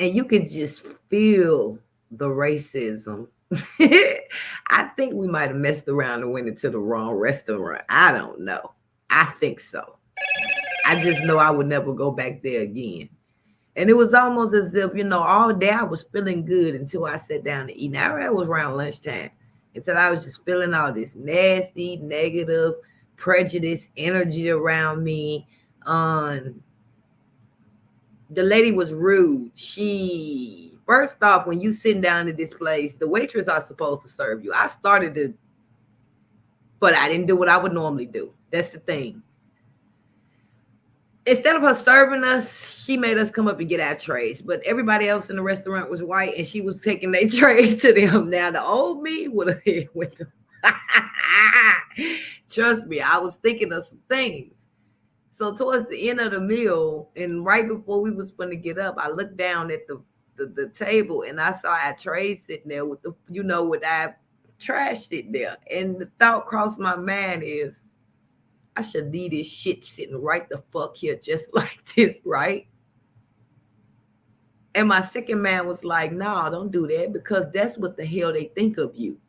and you could just feel the racism. I think we might have messed around and went into the wrong restaurant. I don't know. I think so. I just know I would never go back there again. And it was almost as if, all day I was feeling good until I sat down to eat. Now it was around lunchtime. Until I was just feeling all this nasty, negative, prejudice energy around me. Um, the lady was rude. She first off, when you sitting down at this place, the waitress are supposed to serve you. I started to, but I didn't do what I would normally do. That's the thing. Instead of her serving us, she made us come up and get our trays. But everybody else in the restaurant was white, and she was taking their trays to them. Now the old me would have went to. Trust me, I was thinking of some things. So towards the end of the meal, and right before we was going to get up, I looked down at the table, and I saw our trays sitting there with with our trash sitting there. And the thought crossed my mind is, I should leave this shit sitting right the fuck here, just like this, right? And my second man was like, "No, don't do that because that's what the hell they think of you."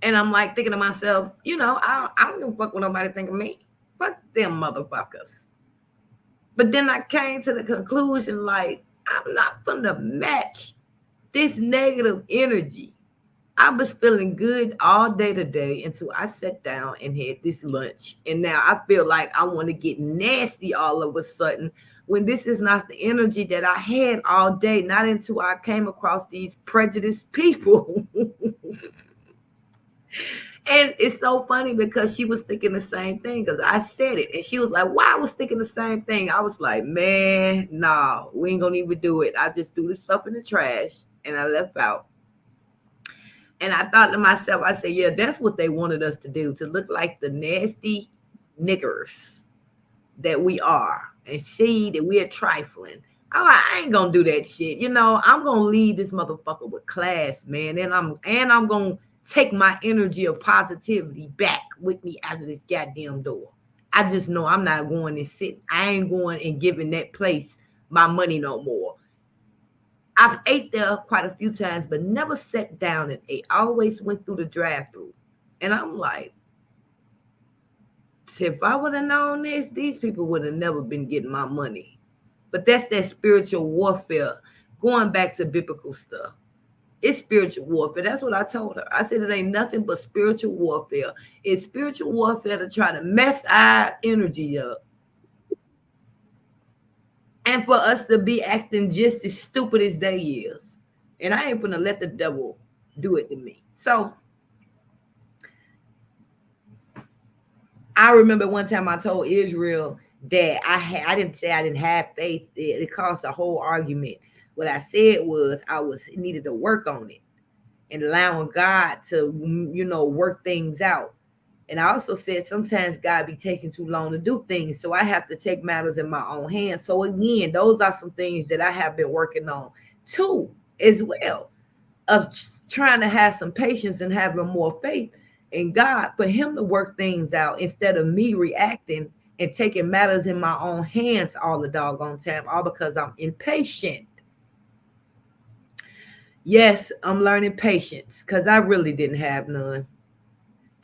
And I'm like thinking to myself, I don't give a fuck what nobody think of me. Fuck them motherfuckers. But then I came to the conclusion, like, I'm not gonna match this negative energy. I was feeling good all day today until I sat down and had this lunch. And now I feel like I want to get nasty all of a sudden when this is not the energy that I had all day, not until I came across these prejudiced people. And it's so funny because she was thinking the same thing because I said it. And she was like, why I was thinking the same thing? I was like, man, no, we ain't going to even do it. I just threw the stuff in the trash and I left out. And I thought to myself, I said, yeah, that's what they wanted us to do, to look like the nasty niggers that we are and see that we're trifling. I ain't gonna do that shit. I'm gonna leave this motherfucker with class, man. And I'm gonna take my energy of positivity back with me out of this goddamn door. I just know I'm not going and sit. I ain't going and giving that place my money no more. I've ate there quite a few times, but never sat down and ate. I always went through the drive-through. And I'm like, if I would have known this, these people would have never been getting my money. But that's that spiritual warfare, going back to biblical stuff. It's spiritual warfare. That's what I told her. I said it ain't nothing but spiritual warfare. It's spiritual warfare to try to mess our energy up. And for us to be acting just as stupid as they is. And I ain't gonna let the devil do it to me. So I remember one time I told Israel that I didn't say I didn't have faith. It caused a whole argument. What I said was I was needed to work on it and allowing God to work things out. And I also said sometimes God be taking too long to do things, so I have to take matters in my own hands. So again, those are some things that I have been working on too, as well, of trying to have some patience and having more faith in God for Him to work things out instead of me reacting and taking matters in my own hands all the doggone time, all because I'm impatient. Yes, I'm learning patience because I really didn't have none.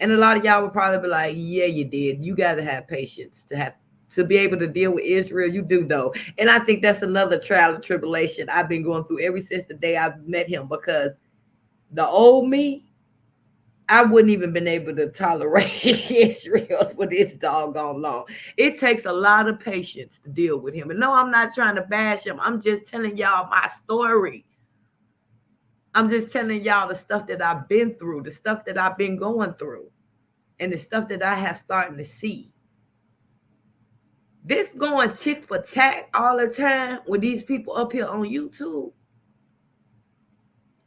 And a lot of y'all would probably be like, yeah, you did. You got to have patience to be able to deal with Israel. You do though. And I think that's another trial and tribulation I've been going through ever since the day I've met him, because the old me, I wouldn't even been able to tolerate Israel for this doggone long. It takes a lot of patience to deal with him. And no, I'm not trying to bash him. I'm just telling y'all my story. I'm just telling y'all the stuff that I've been through, the stuff that I've been going through, and the stuff that I have starting to see. This going tick for tack all the time with these people up here on YouTube,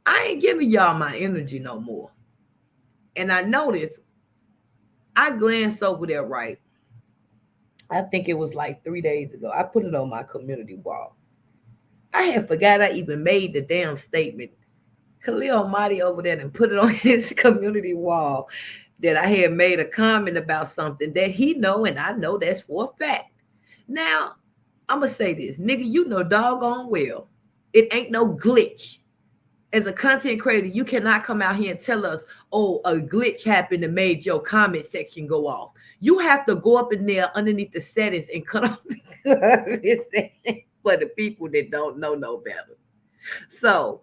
I ain't giving y'all my energy no more. And I noticed I glanced over there, right? I think it was like 3 days ago. I put it on my community wall. I had forgot I even made the damn statement. Khalil Mahdi over there and put it on his community wall that I had made a comment about something that he know and I know that's for a fact. Now, I'm gonna say this, nigga, you know doggone well it ain't no glitch. As a content creator, you cannot come out here and tell us, oh, a glitch happened and made your comment section go off. You have to go up in there underneath the settings and cut off the comment section for the people that don't know no better. So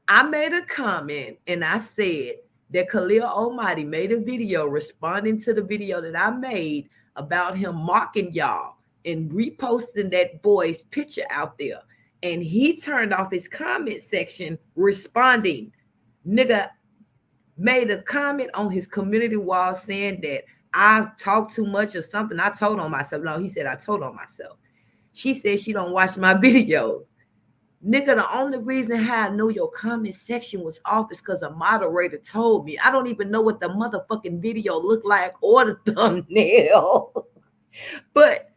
I made a comment and I said that Khalil Almighty made a video responding to the video that I made about him mocking y'all and reposting that boy's picture out there. And he turned off his comment section responding. Nigga made a comment on his community wall saying that I talk too much or something. I told on myself. No, he said I told on myself. She said she don't watch my videos. Nigga, the only reason how I know your comment section was off is because a moderator told me. I don't even know what the motherfucking video looked like or the thumbnail. But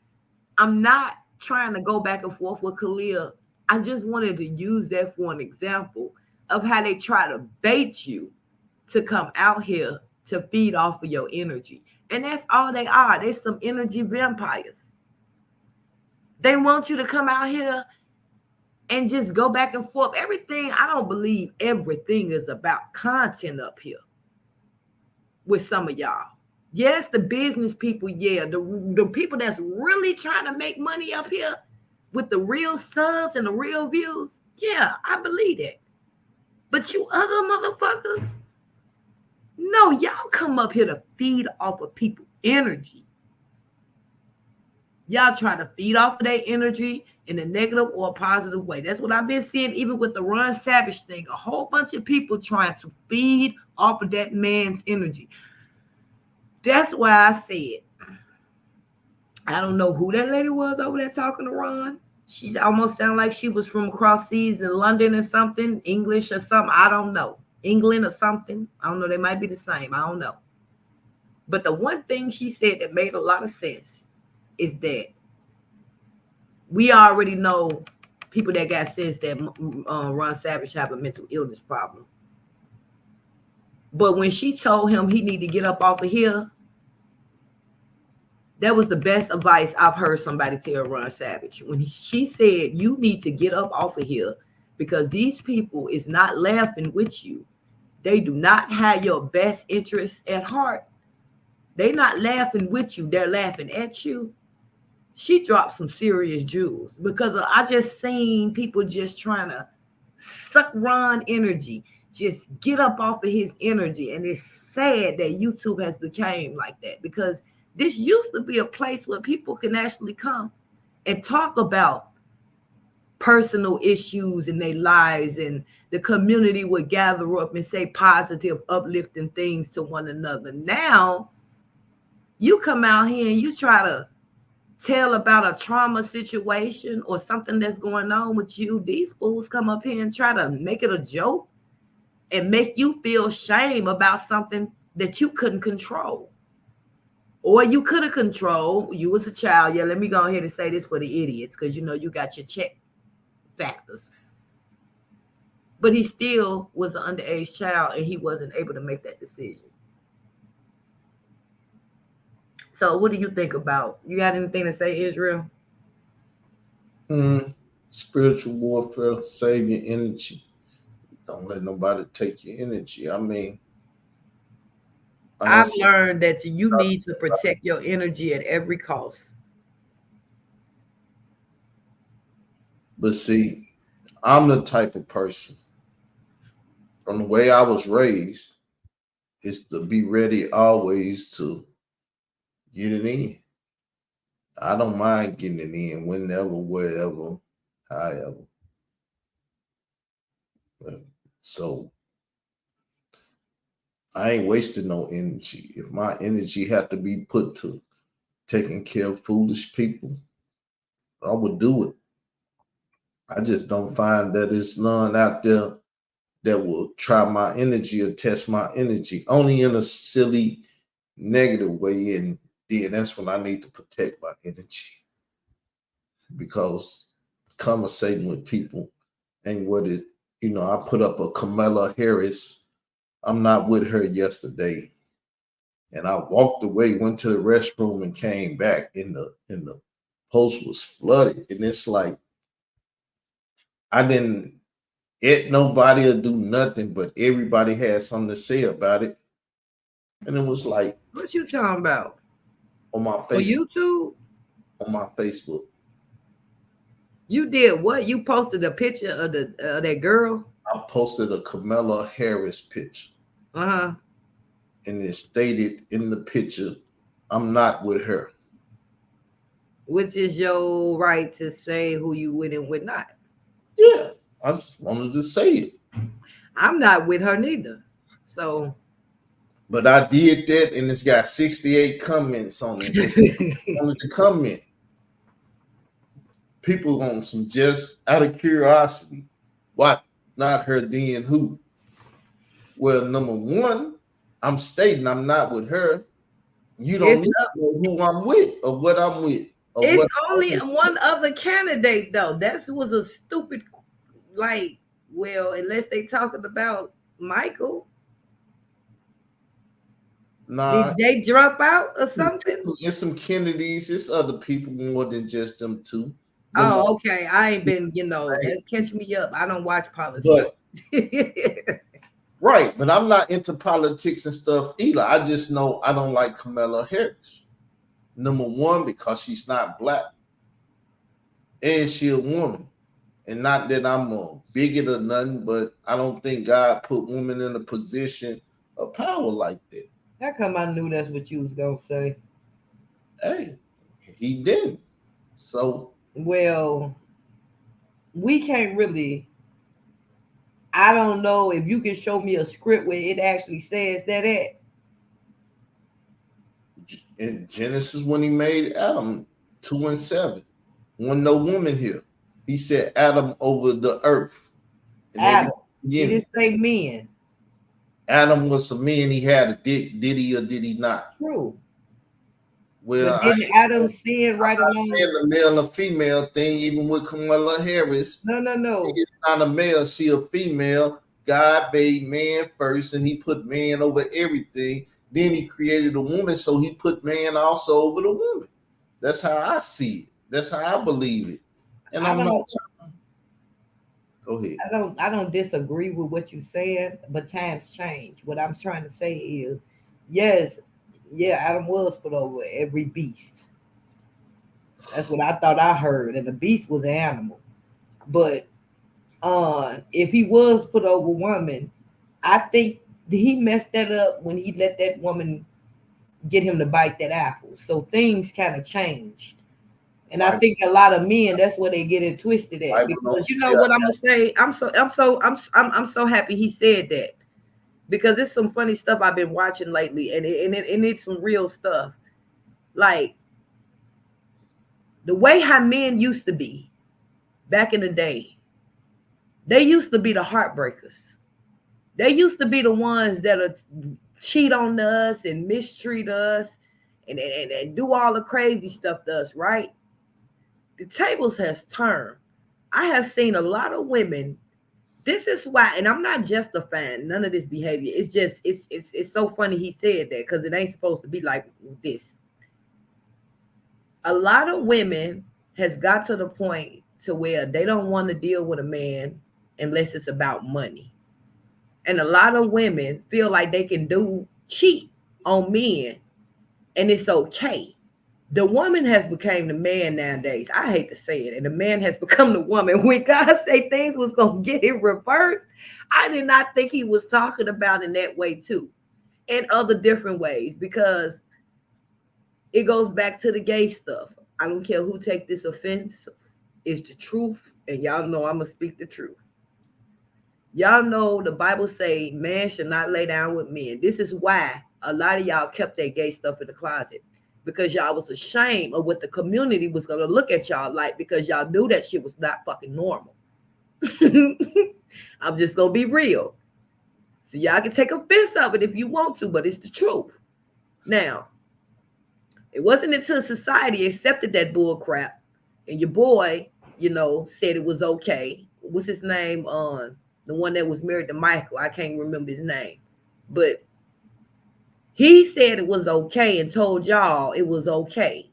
I'm not trying to go back and forth with Khalil. I just wanted to use that for an example of how they try to bait you to come out here to feed off of your energy. And that's all they are. They're some energy vampires. They want you to come out here and just go back and forth. Everything, I don't believe everything is about content up here with some of y'all. Yes, the business people, yeah, the people that's really trying to make money up here with the real subs and the real views, yeah, I believe that. But you other motherfuckers, no, y'all come up here to feed off of people energy. Y'all try to feed off of their energy in a negative or a positive way. That's what I've been seeing even with the Ron Savage thing. A whole bunch of people trying to feed off of that man's energy. That's why I said, I don't know who that lady was over there talking to Ron. She almost sounded like she was from across seas in London or something, English or something. I don't know. England or something. I don't know. They might be the same. I don't know. But the one thing she said that made a lot of sense is that we already know people that got sense that Ron Savage have a mental illness problem. But when she told him he need to get up off of here, that was the best advice I've heard somebody tell Ron Savage. When she said, you need to get up off of here because these people is not laughing with you. They do not have your best interests at heart. They're not laughing with you. They're laughing at you. She dropped some serious jewels because I just seen people just trying to suck Ron energy, just get up off of his energy. And it's sad that YouTube has become like that because this used to be a place where people can actually come and talk about personal issues in their lives, and the community would gather up and say positive, uplifting things to one another. Now, you come out here and you try to tell about a trauma situation or something that's going on with you. These fools come up here and try to make it a joke and make you feel shame about something that you couldn't control. Or you could have controlled. You was a child. Yeah, let me go ahead and say this for the idiots because you know you got your check factors. But he still was an underage child and he wasn't able to make that decision. So what do you think about? You got anything to say, Israel? Spiritual warfare, save your energy. Don't let nobody take your energy. I mean, like I I've said, learned that you need to protect your energy at every cost. but see, I'm the type of person, from the way I was raised, is to be ready always to get it in. I don't mind getting it in whenever, wherever, however. But, so I ain't wasting no energy. If my energy had to be put to taking care of foolish people, I would do it. I just don't find that it's none out there that will try my energy or test my energy, only in a silly, negative way. And then that's when I need to protect my energy because conversating with people ain't what it, I put up a Kamala Harris. I'm not with her yesterday. And I walked away, went to the restroom, and came back in the Post was flooded, and it's like I didn't it nobody or do nothing, but everybody had something to say about it, and it was like What you talking about? on my On face YouTube? on my Facebook. You did what? You posted a picture of the that girl? I posted a Kamala Harris picture, Uh-huh. and it stated in the picture, "I'm not with her." Which is your right to say who you with and with not. Yeah, I just wanted to say it. I'm not with her neither. So But I did that, and it's got 68 comments on it. And wanted to comment. People on some just out of curiosity. Why not her then who? Well, number one, I'm stating I'm not with her. You don't it's need to know who I'm with or what I'm with or it's what only I'm with. one other candidate though. That was a stupid like well, unless they talking about Michael. Nah, Did they drop out or something? it's some Kennedys, it's other people more than just them two. Them Oh, all okay. I ain't been, right. that's catch me up. I don't watch politics. But right, but I'm not into politics and stuff either. I just know I don't like Kamala Harris. Number one, because she's not black and she a woman. And not that I'm a bigot or nothing, but I don't think God put women in a position of power like that. How come I knew that's what you was gonna say? Hey, he didn't. So Well, we can't really. I don't know if you can show me a script where it actually says that at. in Genesis, when he made Adam 2 and 7, wasn't no woman here. He said Adam over the earth. And they Adam. He beginning. didn't say men. Adam was a man, he had a dick, did he or did he not? True. Well, But didn't Adam sin right along? saying the male and female thing, even with Kamala Harris, No, no, no. it's not a male, she a female. God made man first, and he put man over everything. Then he created a woman, so he put man also over the woman. That's how I see it. That's how I believe it. And I I'm not. don't. Go ahead. I don't disagree with what you're saying, but times change. What I'm trying to say is, yes, yeah, Adam was put over every beast. That's what I thought I heard, and the beast was an animal. But if he was put over woman, I think he messed that up when he let that woman get him to bite that apple. So things kind of changed. And I Bible, think a lot of men, that's where they get it twisted at. Bible don't Because you say know what I'm gonna say? I'm so happy he said that. Because it's some funny stuff I've been watching lately, and it's some real stuff. Like the way how men used to be back in the day. They used to be the heartbreakers. They used to be the ones that are cheat on us and mistreat us and do all the crazy stuff to us, right? The tables has turned. I have seen a lot of women. This is why, and I'm not justifying none of this behavior. It's just it's so funny he said that because it ain't supposed to be like this. A lot of women has got to the point to where they don't want to deal with a man unless it's about money. And a lot of women feel like they can do cheat on men and it's okay. The woman has become the man nowadays. I hate to say it, and the man has become the woman. When God say things was gonna get it reversed, I did not think he was talking about in that way too, in other different ways, because it goes back to the gay stuff. I don't care who take this offense. It's the truth, and y'all know I'm gonna speak the truth. Y'all know the Bible say man should not lay down with men. This is why a lot of y'all kept that gay stuff in the closet because y'all was ashamed of what the community was gonna look at y'all like because y'all knew that shit was not fucking normal. I'm just gonna be real. So y'all can take offense of it if you want to, but it's the truth. Now, it wasn't until society accepted that bull crap and your boy, said it was okay. What's his name? The one that was married to Michael. I can't remember his name. But he said it was okay and told y'all it was okay.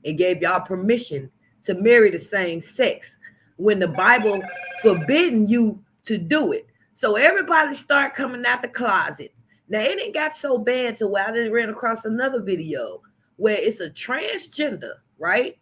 and gave y'all permission to marry the same sex when the Bible forbidden you to do it. So everybody start coming out the closet. Now it ain't got so bad to where I just ran across another video where it's a transgender, right?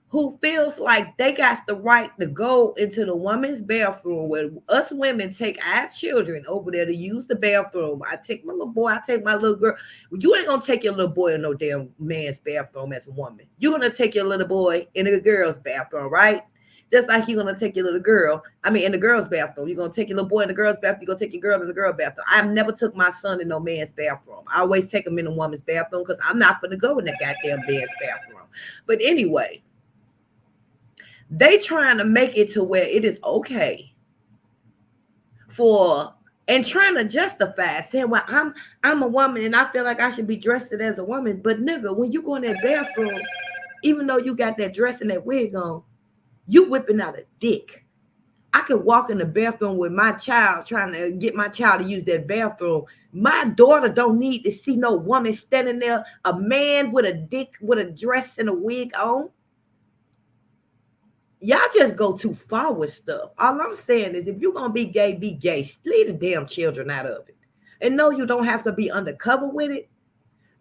Who feels like they got the right to go into the woman's bathroom where us women take our children over there to use the bathroom. I take my little boy, I take my little girl. You ain't gonna take your little boy in no damn man's bathroom as a woman. You're gonna take your little boy in a girl's bathroom, right? Just like you're gonna take your little girl, I mean in the girl's bathroom. You're gonna take your little boy in the girl's bathroom, you're gonna take your girl in the girl's bathroom. I've never took my son in no man's bathroom. I always take him in a woman's bathroom because I'm not gonna go in that goddamn man's bathroom. But anyway, they trying to make it to where it is okay for and trying to justify saying, well, I'm a woman and I feel like I should be dressed as a woman. But nigga, when you go in that bathroom, even though you got that dress and that wig on, you whipping out a dick. I could walk in the bathroom with my child trying to get my child to use that bathroom. My daughter don't need to see no woman standing there, a man with a dick, with a dress and a wig on. Y'all just go too far with stuff. All I'm saying is if you're gonna be gay, be gay. Leave the damn children out of it. And no, you don't have to be undercover with it.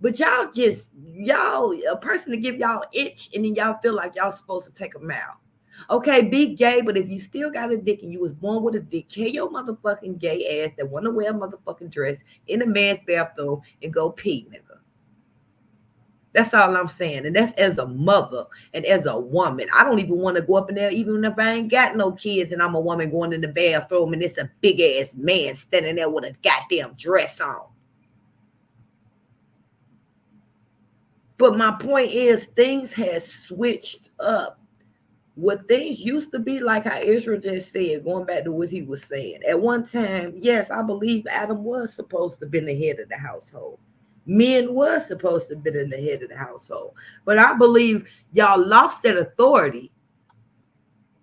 But y'all, a person to give y'all itch and then y'all feel like y'all supposed to take them out. Okay, be gay, but if you still got a dick and you was born with a dick, kill your motherfucking gay ass that wanna wear a motherfucking dress in a man's bathroom and go pee, nigga. That's all I'm saying. And that's as a mother and as a woman. I don't even want to go up in there, even if I ain't got no kids and I'm a woman going in the bathroom and it's a big ass man standing there with a goddamn dress on. But my point is, things has switched up. What things used to be, like how Israel just said, going back to what he was saying. At one time, yes, I believe Adam was supposed to be the head of the household. Men was supposed to be in the head of the household. But I believe y'all lost that authority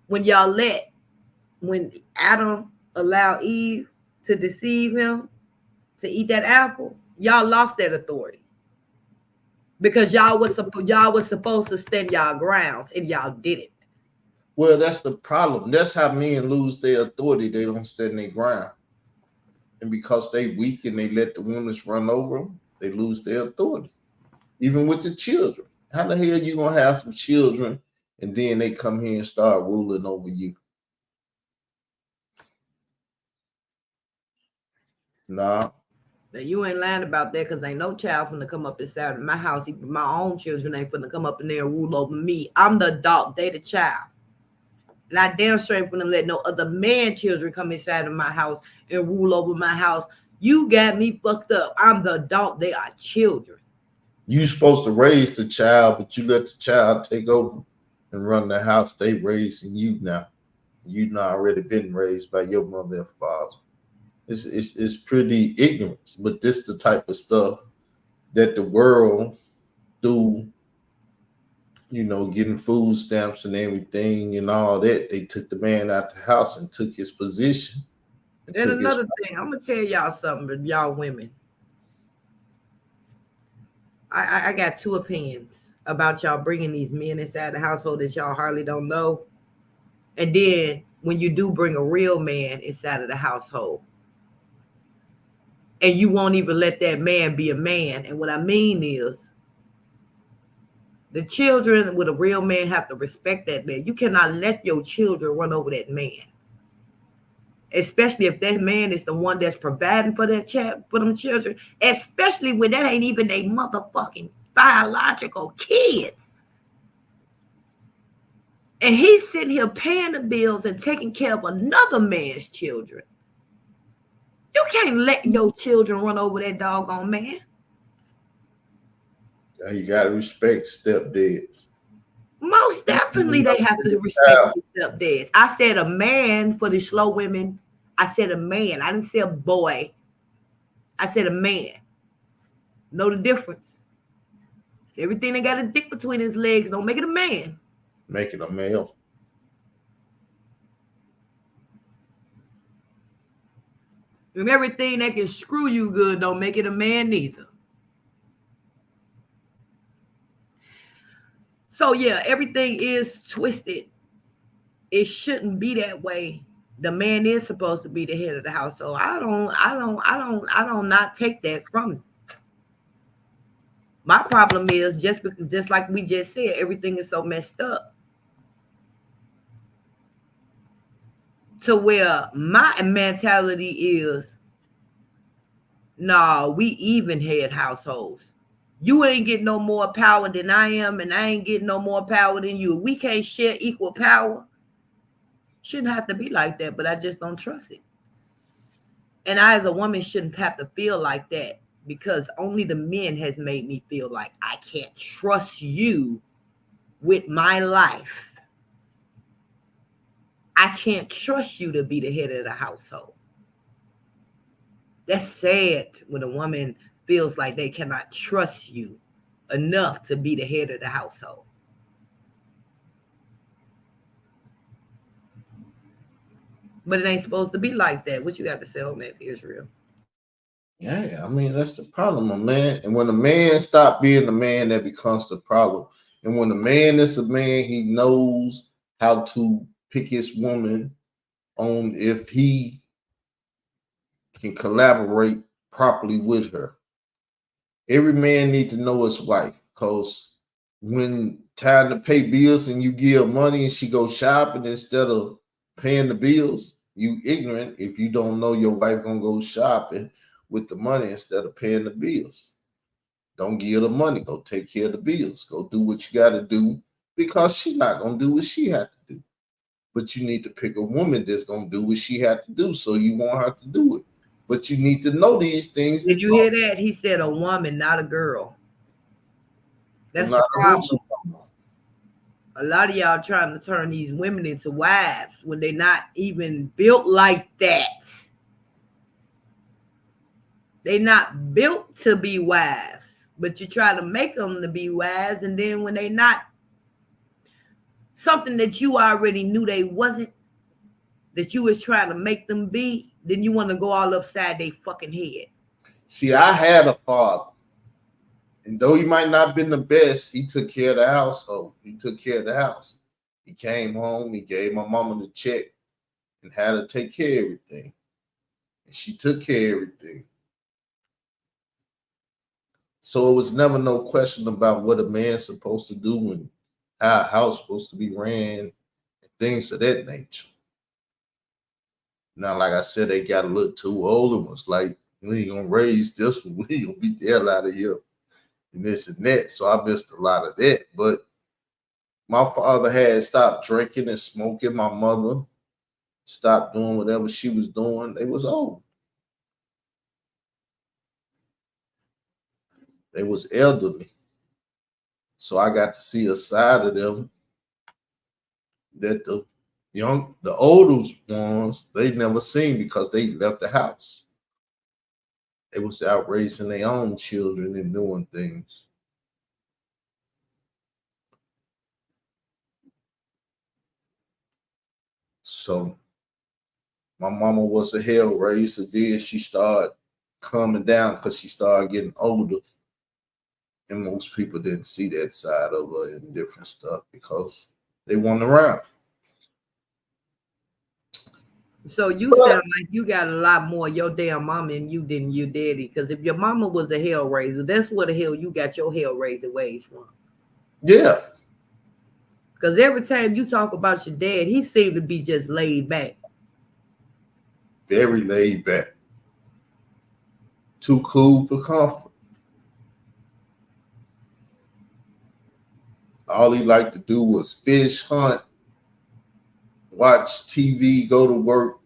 when when Adam allowed Eve to deceive him to eat that apple. Y'all lost that authority because y'all was supposed to stand y'all grounds and y'all didn't. Well, that's the problem. That's how men lose their authority. They don't stand their ground. And because they weak and they let the women run over them, they lose their authority. Even with the children. How the hell you gonna have some children and then they come here and start ruling over you? Nah. Now you ain't lying about that because ain't no child finna come up inside of my house. Even my own children ain't finna come up in there and rule over me. I'm the adult, they the child. And I damn sure ain't finna let no other man children come inside of my house and rule over my house. You got me fucked up. I'm the adult, they are children. You supposed to raise the child, but you let the child take over and run the house. They raising you now. You not already been raised by your mother and father. It's pretty ignorant, but this the type of stuff that the world do, getting food stamps and everything and all that. They took the man out the house and took his position and And took his. another thing, I'm gonna tell y'all something, y'all women. I got two opinions about y'all bringing these men inside the household that y'all hardly don't know. And then when you do bring a real man inside of the household, and you won't even let that man be a man. And what I mean is, the children with a real man have to respect that man. You cannot let your children run over that man, especially if that man is the one that's providing for that child, for them children. Especially when that ain't even their motherfucking biological kids, and he's sitting here paying the bills and taking care of another man's children. You can't let your children run over that doggone man. You gotta respect stepdads. Most definitely, they have to respect their stepdads. I said a man for the slow women. I said a man. I didn't say a boy. I said a man. Know the difference. Everything that got a dick between his legs don't make it a man. Make it a male. And everything that can screw you good don't make it a man neither. So yeah, everything is twisted. It shouldn't be that way. The man is supposed to be the head of the household. I don't not take that from him. My problem is just because, just like we just said, everything is so messed up to where my mentality is, nah, we even head households. You ain't getting no more power than I am, and I ain't getting no more power than you. We can't share equal power. Shouldn't have to be like that, but I just don't trust it. And I, as a woman, shouldn't have to feel like that because only the men has made me feel like I can't trust you with my life. I can't trust you to be the head of the household. That's sad when a woman feels like they cannot trust you enough to be the head of the household. But it ain't supposed to be like that. What you got to say on that, Israel? Yeah, I mean that's the problem, my man. And when a man stop being the man, that becomes the problem. And when a man is a man, he knows how to pick his woman on if he can collaborate properly with her. Every man needs to know his wife, because when time to pay bills and you give money and she goes shopping instead of paying the bills, you ignorant if you don't know your wife gonna go shopping with the money instead of paying the bills. Don't give her the money. Go take care of the bills. Go do what you got to do, because she not gonna do what she had to do. But you need to pick a woman that's gonna do what she had to do, so you won't have to do it. But you need to know these things Did you before. hear that? He said a woman, not a girl. I'm That's not the a woman. problem. A lot of y'all trying to turn these women into wives when they're not even built like that. They're not built to be wives, but you try to make them to be wives, and then when they not something that you already knew they wasn't, that you was trying to make them be, then you want to go all upside their fucking head. See, I had a father, and though he might not have been the best, he took care of the household. He took care of the house. He came home, he gave my mama the check and had her take care of everything. And she took care of everything. So it was never no question about what a man's supposed to do and how a house supposed to be ran and things of that nature. Now, like I said, they got a little too old and was like, we ain't gonna raise this one, we ain't gonna beat the hell out of here and this and that. So I missed a lot of that. But my father had stopped drinking and smoking. My mother stopped doing whatever she was doing. They was old. They was elderly. So I got to see a side of them that the oldest ones, they never seen because they left the house. They was out raising their own children and doing things. So my mama was a hell raiser. Then she started calming down because she started getting older. And most people didn't see that side of her and different stuff because they weren't around. So you But sound like you got a lot more your damn mama in you than your daddy. Because if your mama was a hell raiser, that's where the hell you got your hell raising ways from. yeah, Because every time you talk about your dad, he seemed to be just laid back. very laid back. Too cool for comfort. All he liked to do was fish, hunt, watch TV, go to work,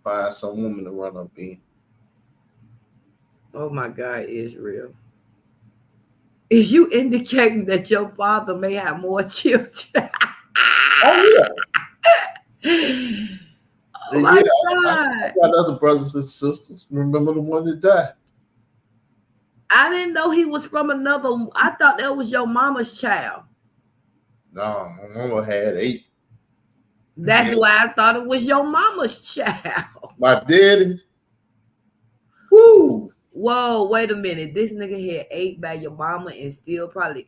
find some woman to run up in. Oh my God, Israel. Is you indicating that your father may have more children? Oh Oh yeah, my yeah. I God. got other brothers and sisters. Remember the one that died? I didn't know he was from another. I thought that was your mama's child. No, my mama had 8. That's why I thought it was your mama's child. My daddy, whoo, Whoa, wait a minute. This nigga had 8 by your mama and still probably.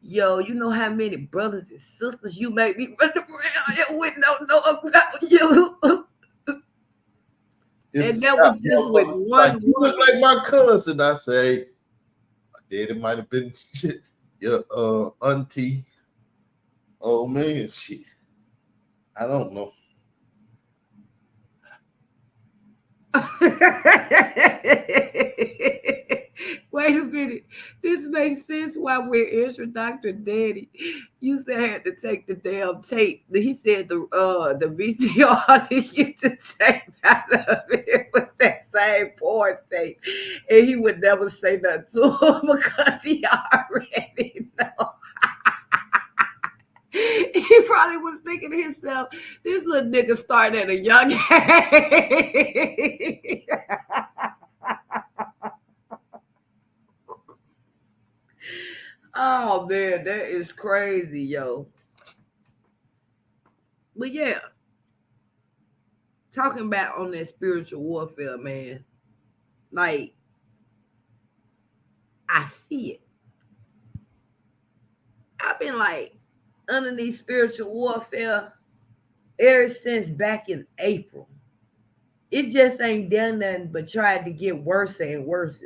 Yo, you know how many brothers and sisters you make me run around here with don't know about you. It's And the that South was just with motherfucker. Like, one you look woman. like my cousin. I say, my daddy might have been your auntie. Oh man, shit. I don't know. Wait a minute. This makes sense why when Ezra Dr. Daddy used to have to take the damn tape. He said the VCR to get the tape out of it was that same porn tape. And he would never say nothing to him because he already know. He probably was thinking to himself, this little nigga started at a young age. Oh man, that is crazy, yo. But yeah, talking about on that spiritual warfare, man. Like I see it. I've been like underneath spiritual warfare ever since back in April. It just ain't done nothing but tried to get worse and worse.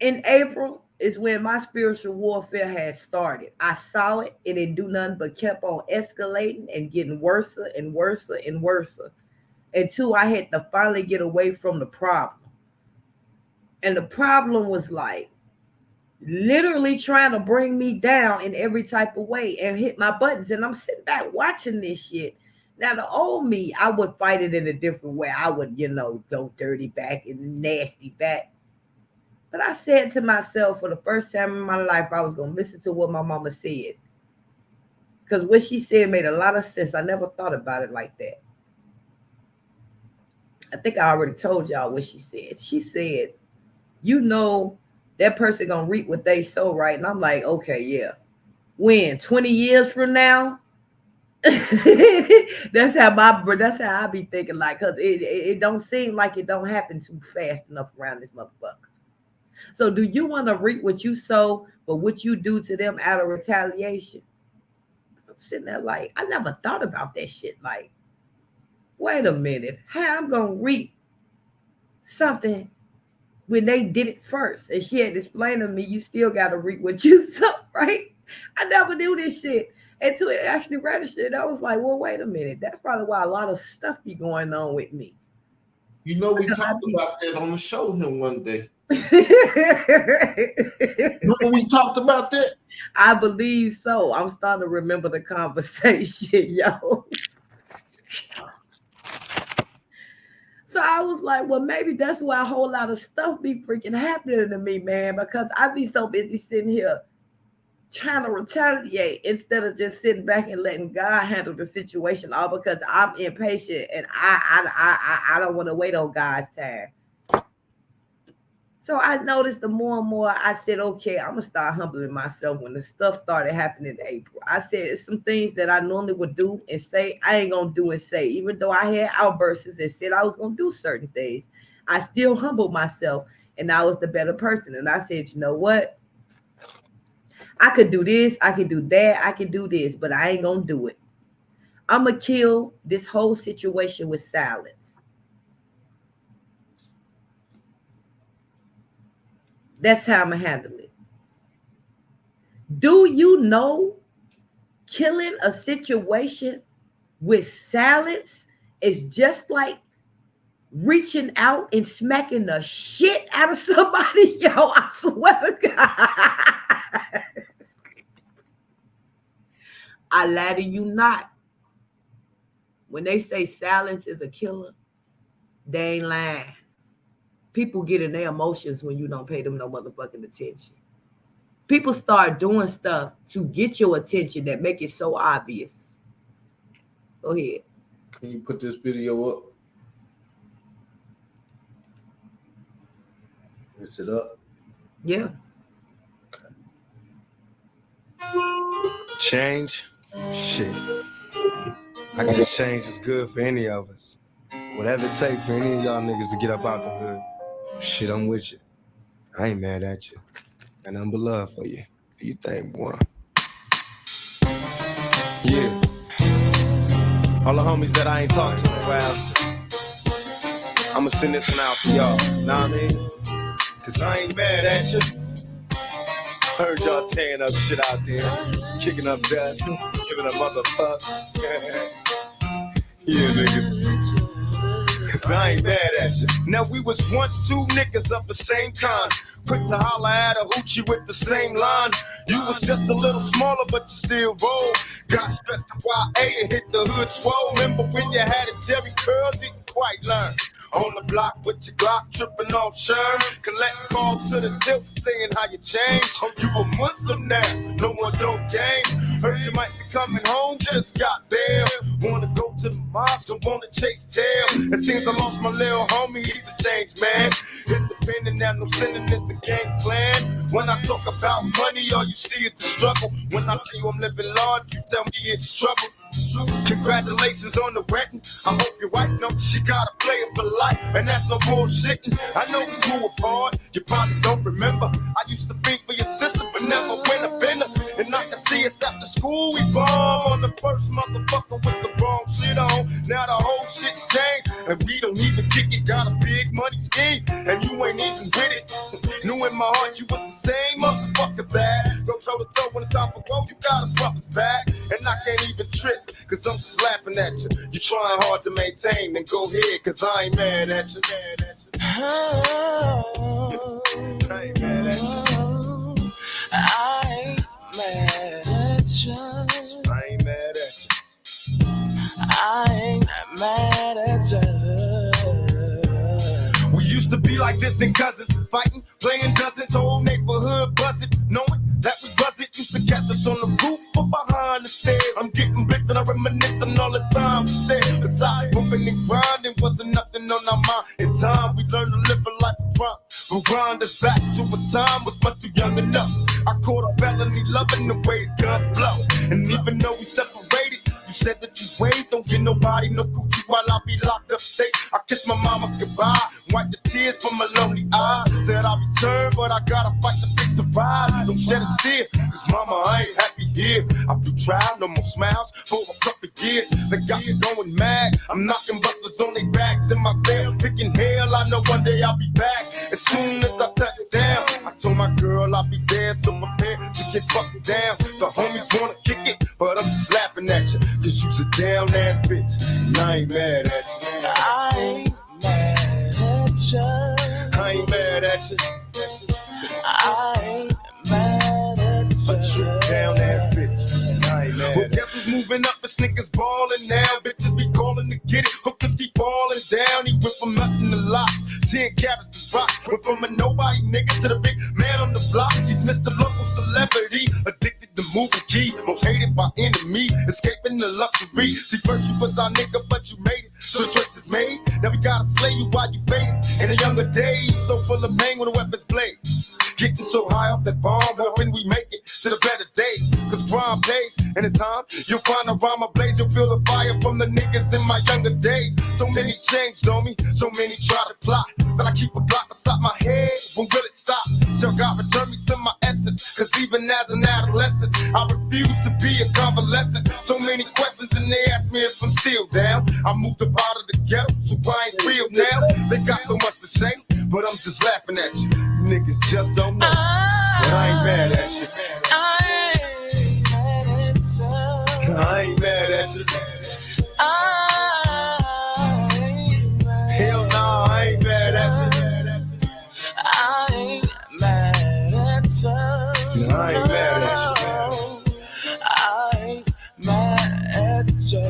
In April is when my spiritual warfare had started. I saw it and it do nothing but kept on escalating and getting worse and worse and worse until I had to finally get away from the problem. And the problem was like literally trying to bring me down in every type of way and hit my buttons. And I'm sitting back watching this shit. Now, the old me, I would fight it in a different way. I would, go dirty back and nasty back. But I said to myself for the first time in my life, I was going to listen to what my mama said. Because what she said made a lot of sense. I never thought about it like that. I think I already told y'all what she said. She said, you know, that person going to reap what they sow, right? And I'm like, okay, yeah. When? 20 years from now? That's how I be thinking, like, because it don't seem like it don't happen too fast enough around this motherfucker. So do you want to reap what you sow, but what you do to them out of retaliation? I'm sitting there like, I never thought about that shit. Like, wait a minute, how I'm gonna reap something when they did it first? And she had explained to me, you still gotta reap what you sow, right? I never knew this shit until it actually registered. I was like, well, wait a minute. That's probably why a lot of stuff be going on with me. You know, we Because I talked be about that on the show him one day. Remember we talked about that? I believe so. I'm starting to remember the conversation, yo. So I was like, well, maybe that's why a whole lot of stuff be freaking happening to me, man, because I be so busy sitting here trying to retaliate instead of just sitting back and letting God handle the situation, all because I'm impatient and I don't want to wait on God's time. So I noticed the more and more I said, okay, I'm gonna start humbling myself when the stuff started happening in April. I said it's some things that I normally would do and say I ain't gonna do and say, even though I had outbursts and said I was gonna do certain things, I still humbled myself and I was the better person. And I said, you know what? I could do this, I could do that, I could do this, but I ain't gonna do it. I'm gonna kill this whole situation with silence. That's how I'm gonna handle it. Do you know killing a situation with silence is just like reaching out and smacking the shit out of somebody? Yo, I swear to God. I lie to you not. When they say silence is a killer, they ain't lying. People get in their emotions when you don't pay them no motherfucking attention. People start doing stuff to get your attention that make it so obvious. Go ahead. Can you put this video up? Is it up? Yeah. Change? Shit. I guess change is good for any of us. Whatever it takes for any of y'all niggas to get up out the hood. Shit, I'm with you. I ain't mad at you. Got nothing but love for you. You think, boy? Yeah. All the homies that I ain't talked to in a while, I'ma send this one out for y'all. Nah, I mean? Cause I ain't mad at you. Heard y'all tearing up shit out there, kicking up dust, giving a motherfuck. Yeah, niggas. Cause I ain't mad at you. Now we was once two niggas of the same kind, quick to holler at a hoochie with the same line. You was just a little smaller, but you still roll. Got stressed to YA and hit the hood swole. Remember when you had a Jerry curl, didn't quite learn. On the block with your Glock, tripping off Sherm. Collect calls to the tip, saying how you changed. Oh, you a Muslim now, no more dope game. Heard you might be coming home, just got bail. Wanna go to the mosque, don't wanna chase tail. It seems I lost my little homie, he's a changed man. Independent now, no sinning is the gang plan. When I talk about money, all you see is the struggle. When I tell you I'm living large, you tell me it's trouble. Congratulations on the wedding. I hope your wife knows she got a player for life, and that's no bullshitting. I know we grew apart, you probably don't remember. I used to think for your sister, but never went up in her. And I can see us after school, we bomb on the first motherfucker with the wrong shit on. Now the whole shit's changed, and we don't even kick it. Got a big money scheme, and you ain't even with it. Knew in my heart you was the same motherfucker bad. Go toe to toe when it's time for go, you gotta drop us back. And I can't even trip, cause I'm just laughing at you. You trying hard to maintain, then go ahead, cause I ain't mad at you. I ain't mad at you. I ain't mad at you. I ain't mad at you. I ain't mad at you. We used to be like distant cousins, fighting, playing dozens, whole neighborhood buzzing, knowing that we wasn't used to catch us on the roof or behind the stairs. I'm getting bits and I reminisce on all the time we said. Besides bumping and grinding, wasn't nothing on our mind. In time, we learned to live a life of crime. We'll grind us back to a time was much too young enough. I caught a felony loving the way the guns blow. And even though we separated, you said that you wait, don't get nobody no coochie while I be locked up state. I kiss my mama goodbye, wipe the tears from my lonely eyes. Said I'll return, but I gotta fight to fix the ride. Don't shed a tear, cause mama, I ain't happy here. I blew trial, no more smiles for a couple years. They got me going mad, I'm knocking butlers on their backs in my cell. Thinking hell, I know one day I'll be back. As soon as I touch down, I told my girl I'll be there, so prepare to get fucked down. The homies wanna kick it, but I'm just laughing at you, cause you's a down ass bitch, and I ain't mad at you. I ain't mad at you. I ain't mad at you. I ain't mad at you. But you a down ass bitch, I ain't mad. Well, guess who's moving up? It's niggas ballin' now. Bitches be calling to get it. Hookers keep falling down. He went from nothing to lots. 10 carats to rock. Went from a nobody nigga to the big man on the block. He's Mr. Local Celebrity, addicted to moving key. Most hated by enemy, escaping the luxury. See, first you was our nigga, but you made it. So the choice is made. Now we gotta slay you while you faded. In the younger days, so full of pain when the weapons blade. Getting so high off that bomb, hoping we make it to the better days. Cause crime pays, and in time, you'll find a rhyme ablaze. You'll feel the fire from the niggas in my younger days. So many changed on me, so many try to plot. That I keep a block beside my head, when will it stop? Shall God return me to my essence? Cause even as an adolescent, I refuse to be a convalescent. So many questions and they ask me if I'm still down. I moved up out of the ghetto, so I ain't real now. They got so much to say, but I'm just laughing at you. Niggas just don't know, but I ain't mad at you. I ain't mad at you. I ain't mad at you. I ain't mad. Hell nah, I ain't mad at you. I ain't mad at you. I ain't mad at you. I ain't mad at you.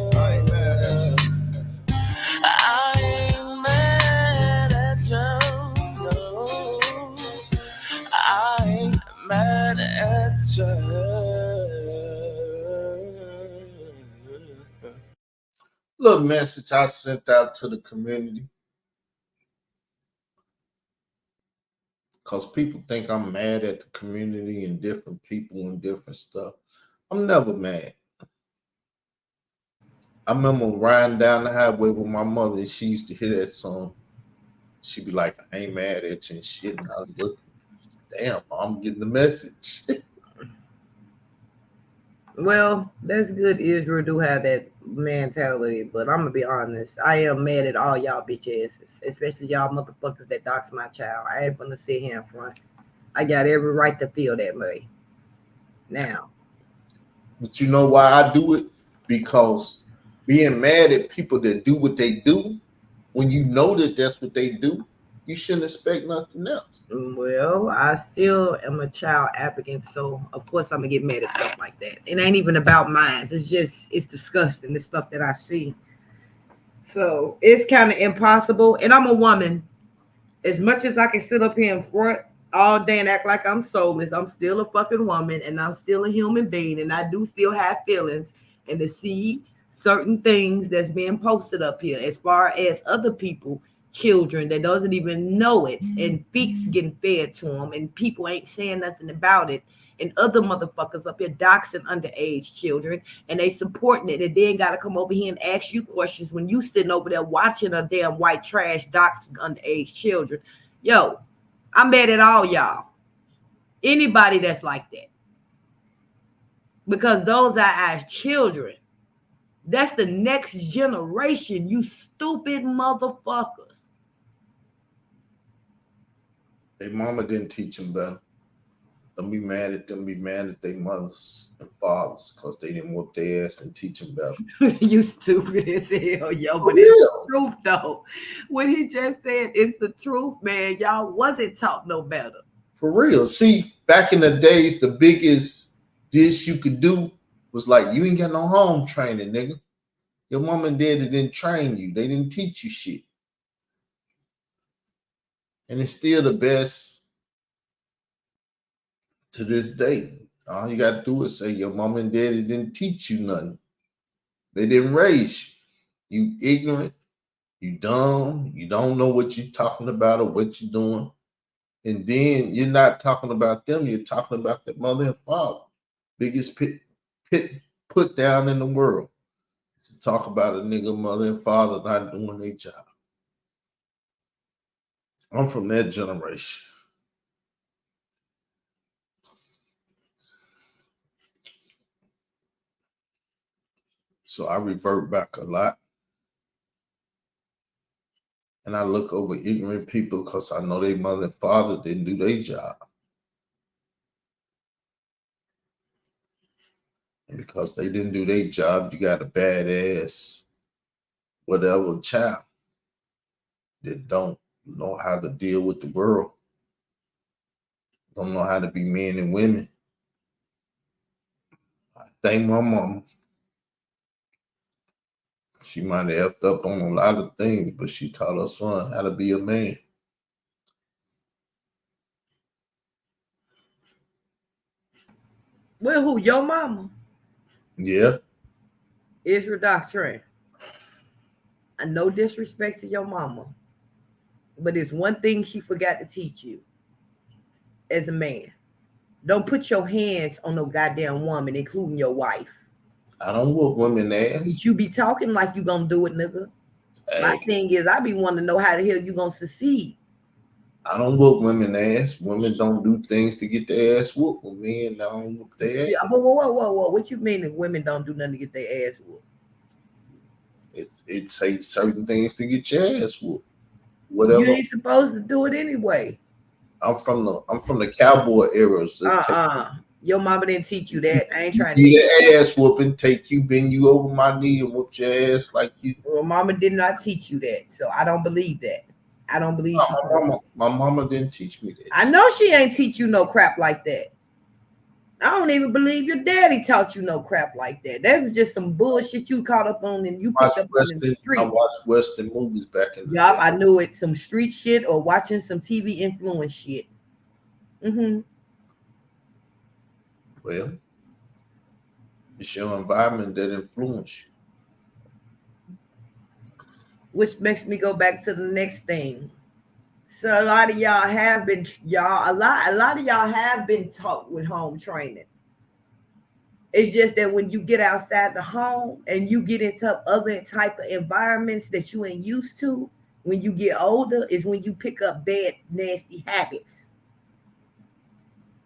I ain't mad at you. I ain't mad at you. No, I ain't mad at you. Little message I sent out to the community. Because people think I'm mad at the community and different people and different stuff. I'm never mad. I remember riding down the highway with my mother and she used to hear that song. She'd be like, I ain't mad at you and shit. And I was looking, Damn, I'm getting the message. Well, that's good. Israel do have that mentality, but I'm gonna be honest. I am mad at all y'all bitch asses, especially y'all motherfuckers that dox my child. I ain't gonna sit here in front. I got every right to feel that way. Now, But you know why I do it? Because being mad at people that do what they do, when you know that that's what they do, you shouldn't expect nothing else. well, I still am a child advocate, so of course I'm gonna get mad at stuff like that. It ain't even about mine. It's just it's disgusting. The stuff that I see. So it's kind of impossible. And I'm a woman. As much as I can sit up here in front all day and act like I'm soulless, I'm still a fucking woman and I'm still a human being and I do still have feelings. And to see certain things that's being posted up here, as far as other people, children that doesn't even know it, and feet's getting fed to them, and people ain't saying nothing about it, and other motherfuckers up here doxing underage children, and they supporting it, and then got to come over here and ask you questions when you sitting over there watching a damn white trash doxing underage children. Yo, I'm mad at all y'all. Anybody that's like that. Because those are our children. That's the next generation, you stupid motherfuckers. Their mama didn't teach them better. Don't be mad at them. Be mad at their mothers and fathers because they didn't whoop their ass and teach them better. You stupid as hell, yo. For But it's the real. truth, though. What he just said is the truth, man. Y'all wasn't taught no better. For real. See, back in the days, the biggest dish you could do was like, you ain't got no home training, nigga. Your mom and daddy didn't train you. They didn't teach you shit. And it's still the best to this day. All you got to do is say your mom and daddy didn't teach you nothing. They didn't raise you. You ignorant, you dumb, you don't know what you're talking about or what you're doing. And then you're not talking about them, you're talking about their mother and father. Biggest put down in the world. To talk about a nigga mother and father not doing their job. I'm from that generation. So I revert back a lot. And I look over ignorant people because I know their mother and father didn't do their job. And because they didn't do their job, you got a badass, whatever child that don't know how to deal with the world, don't know how to be men and women. I thank my mom. She might have effed up on a lot of things, but she taught her son how to be a man. Well, who? Your mama? Yeah. Israel Doctrine. I no disrespect to your mama, but it's one thing she forgot to teach you as a man. Don't put your hands on no goddamn woman, including your wife. I don't whoop women But ass. you be talking like you gonna do it, nigga. My Hey, thing is, I be wanting to know how the hell you gonna succeed. I don't whoop women ass. Women don't do things to get their ass whooped. Well, men don't whoop their Yeah, ass. whoa. What you mean if women don't do nothing to get their ass whooped? It takes certain things to get your ass whooped. You Whatever. ain't supposed to do it anyway. I'm from the cowboy era. So Your mama didn't teach you that. I ain't you trying to get hear it. an ass whooping, bend you over my knee and whoop your ass like you. Well, mama did not teach you that, so I don't believe that. I don't believe No, she taught you. my mama didn't teach me that. I know she ain't teach you no crap like that. I don't even believe your daddy taught you no crap like that. That was just some bullshit you caught up on and you picked up on in the I streets. watched Western movies back in the Yup, day. I knew it. Some street shit or watching some TV influence shit. Well, it's your environment that influence you. Which makes me go back to the next thing. So a lot of y'all have been a lot of y'all have been taught with home training. It's just that when you get outside the home and you get into other type of environments that you ain't used to, when you get older, is when you pick up bad, nasty habits.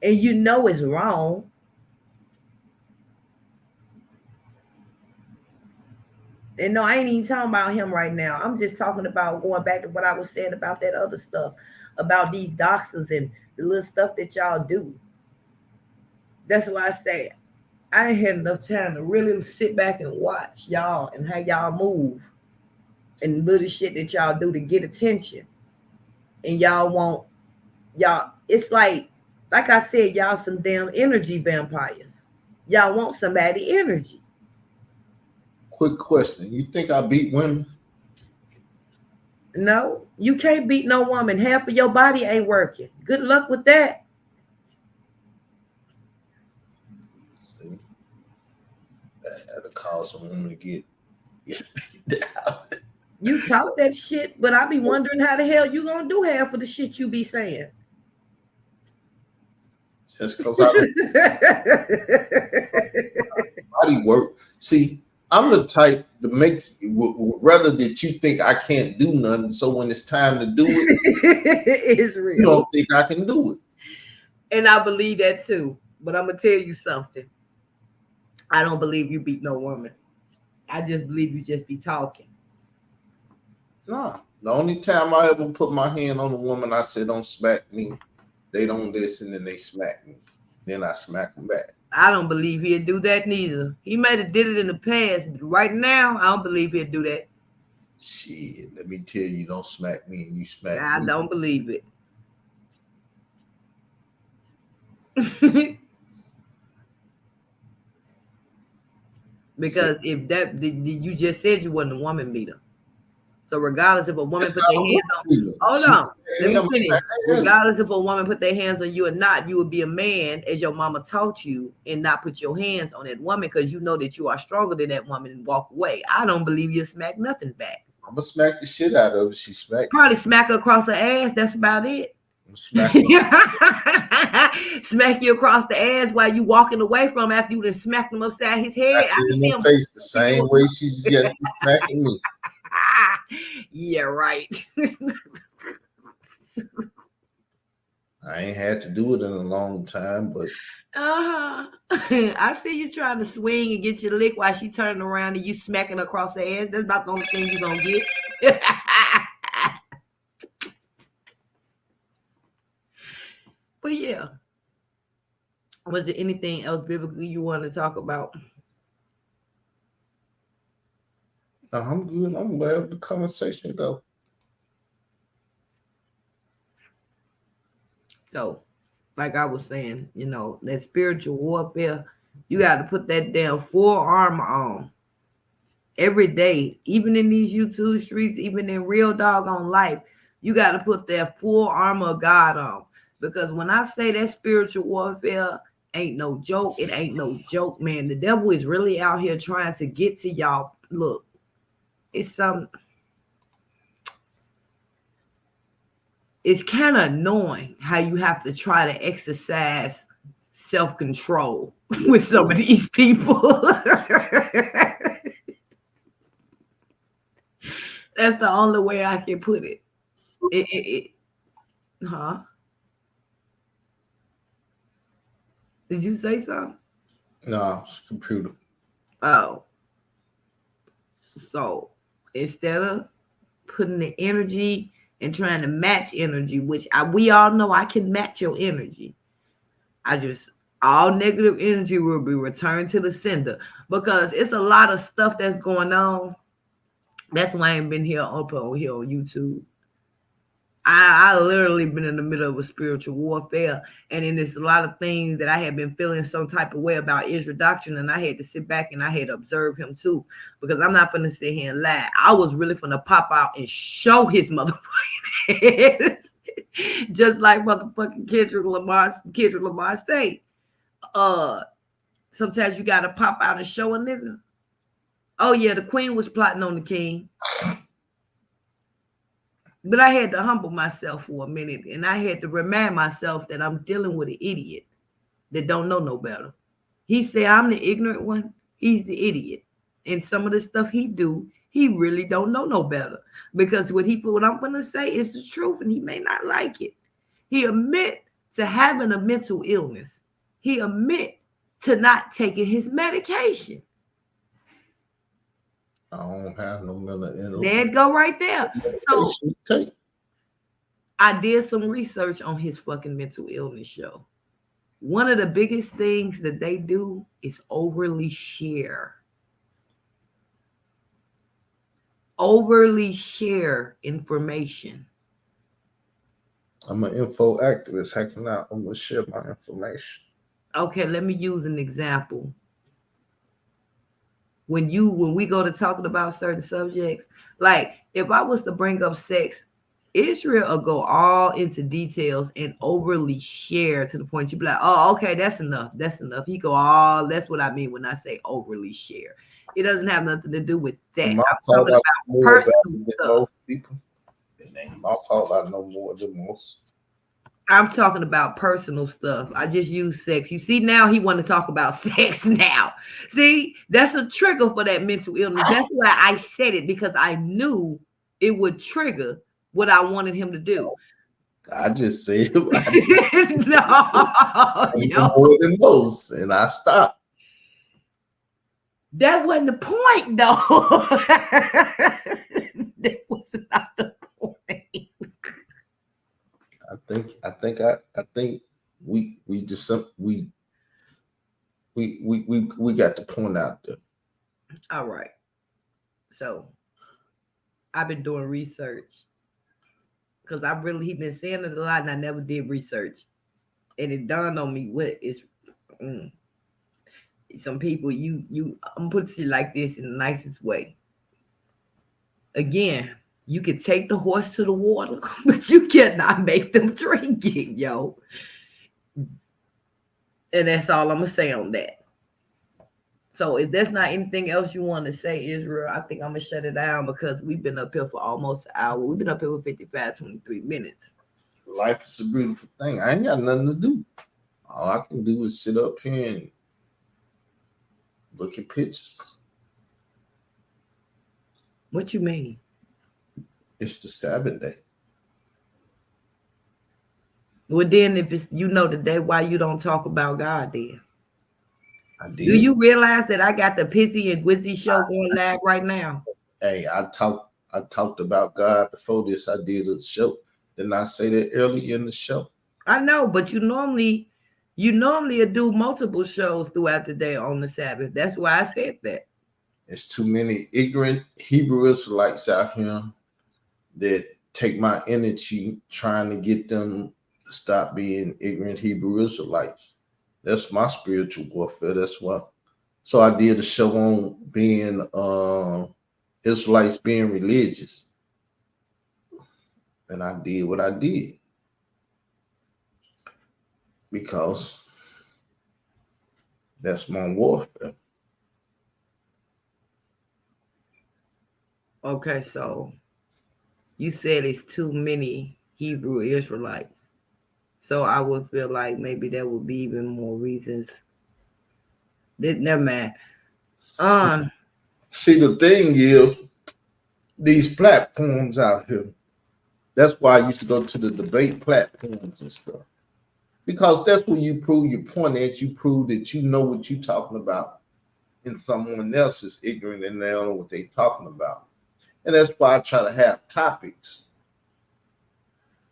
and you know it's wrong. And no, I ain't even talking about him right now. I'm just talking about going back to what I was saying about that other stuff, about these doctors and the little stuff that y'all do. That's why I say I ain't had enough time to really sit back and watch y'all and how y'all move and little shit that y'all do to get attention. And y'all want y'all. It's like I said, y'all some damn energy vampires. Y'all want somebody energy. Quick question. You think I beat women? No, you can't beat no woman. Half of your body ain't working. Good luck with that. See, that'll cause a woman to get beat down. You talk that shit, but I be wondering how the hell you gonna do half of the shit you be saying. Just because I don't body work. See, I'm the type to make rather that you think I can't do nothing. So when it's time to do it, It's you real. don't think I can do it. And I believe that too. But I'm gonna tell you something. I don't believe you beat no woman. I just believe you just be talking. Nah. The only time I ever put my hand on a woman, I said, "Don't smack me." They don't listen, and they smack me. Then I smack them back. I don't believe he'd do that neither. He might have did it in the past, but right now, I don't believe he'd do that. Shit, let me tell you, don't smack me and you smack I me. don't believe it. So Because if that you just said you wasn't a woman beater. So regardless if a woman that's put not their a hands woman on, either. hold She on, smack let me, me I'm finish. smack her ass. Regardless if a woman put their hands on you or not, you would be a man as your mama taught you and not put your hands on that woman because you know that you are stronger than that woman and walk away. I don't believe you smack nothing back. I'm gonna smack the shit out of her. She smack me. Probably smack her across her ass. That's about it. I'm smack her. Smack you across the ass while you walking away from after you done smacked him upside his head. Smack I her can in see her him. face the same way she's yet smacking me. Yeah, right. I ain't had to do it in a long time, but Uh-huh. I see you trying to swing and get your lick while she turning around and you smacking her across the ass. That's about the only thing you gonna get. But yeah. Was there anything else biblically you want to talk about? I'm good. I'm glad the conversation go. So, like I was saying, that spiritual warfare, you got to put that damn full armor on every day, even in these YouTube streets, even in real doggone life. You got to put that full armor of God on. Because when I say that spiritual warfare ain't no joke, it ain't no joke, man. The devil is really out here trying to get to y'all. Look, it's it's kind of annoying how you have to try to exercise self-control with some of these people. That's the only way I can put it. Huh? Did you say something? No, it's computer. Oh, so instead of putting the energy and trying to match energy, which we all know I can match your energy. I just all negative energy will be returned to the sender because it's a lot of stuff that's going on. That's why I ain't been here up on here on YouTube. I literally been in the middle of a spiritual warfare, and then there's a lot of things that I had been feeling some type of way about Israel doctrine, and I had to sit back and I had to observe him too, because I'm not gonna sit here and lie. I was really gonna pop out and show his motherfucking ass, just like motherfucking Kendrick Lamar State. Sometimes you gotta pop out and show a nigga. Oh yeah, the queen was plotting on the king. But I had to humble myself for a minute, and I had to remind myself that I'm dealing with an idiot that don't know no better. He said I'm the ignorant one. He's the idiot. And some of the stuff he do, he really don't know no better. Because what I'm gonna say is the truth, and he may not like it. He admit to having a mental illness. He admit to not taking his medication. I don't have no mental illness. There it go right there. So Take. I did some research on his fucking mental illness show. One of the biggest things that they do is overly share. Overly share information. I'm an info activist. How can I overshare my information? Okay, let me use an example. When we go to talking about certain subjects, like if I was to bring up sex, Israel will go all into details and overly share to the point you be like, oh, okay, that's enough. That's enough. He go all, that's what I mean when I say overly share. It doesn't have nothing to do with that. My I'm fault talking I about know more personal about it than stuff. most people. It ain't my fault I know more than most. I'm talking about personal stuff. I just use sex. You see, now he want to talk about sex now. See, that's a trigger for that mental illness. That's why I said it, because I knew it would trigger what I wanted him to do. I just said I No, know more than most, and I stopped. That wasn't the point, though. That was not the point. I think we just we got the point out there. All right. So I've been doing research because he been saying it a lot, and I never did research, and it dawned on me what is. Some people, I'm gonna put it like this in the nicest way. Again, you can take the horse to the water, but you cannot make them drink it, yo. And that's all I'm gonna say on that. So if there's not anything else you want to say, Israel, I think I'm gonna shut it down because we've been up here for almost an hour. We've been up here for 23 minutes. Life is a beautiful thing. I ain't got nothing to do. All I can do is sit up here and look at pictures. What you mean? It's the Sabbath day. Well, then if it's the day, why you don't talk about God then? I did. Do you realize that I got the Pizzy and Gwizzy show going live right now? Hey, I talked about God before this. I did a show. Didn't I say that earlier in the show? I know, but you normally do multiple shows throughout the day on the Sabbath. That's why I said that. It's too many ignorant Hebrew Israelites out here that take my energy trying to get them to stop being ignorant Hebrew Israelites. That's my spiritual warfare. That's what. So I did a show on being Israelites being religious. And I did what I did. Because that's my warfare. Okay, so you said it's too many Hebrew Israelites. So I would feel like maybe there would be even more reasons. Never mind. See, the thing is, these platforms out here, that's why I used to go to the debate platforms and stuff. Because that's when you prove your point at, you prove that you know what you're talking about. And someone else is ignorant and they don't know what they're talking about. And that's why I try to have topics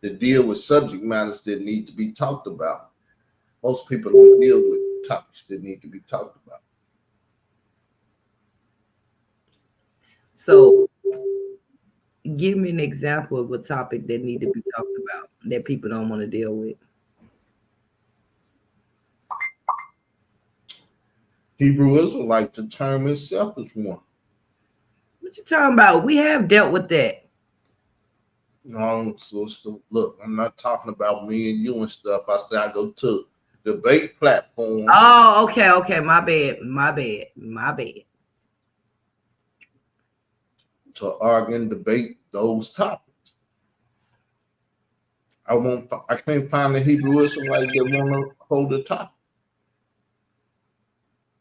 that deal with subject matters that need to be talked about. Most people don't deal with topics that need to be talked about. So give me an example of a topic that need to be talked about that people don't want to deal with. Hebrew Israelite, the term itself is one. What you talking about? We have dealt with that. No, sister. Look, I'm not talking about me and you and stuff. I said I go to debate platform. Oh, okay. My bad. To argue and debate those topics. I can't find a Hebrew Israelite that want to hold the topic.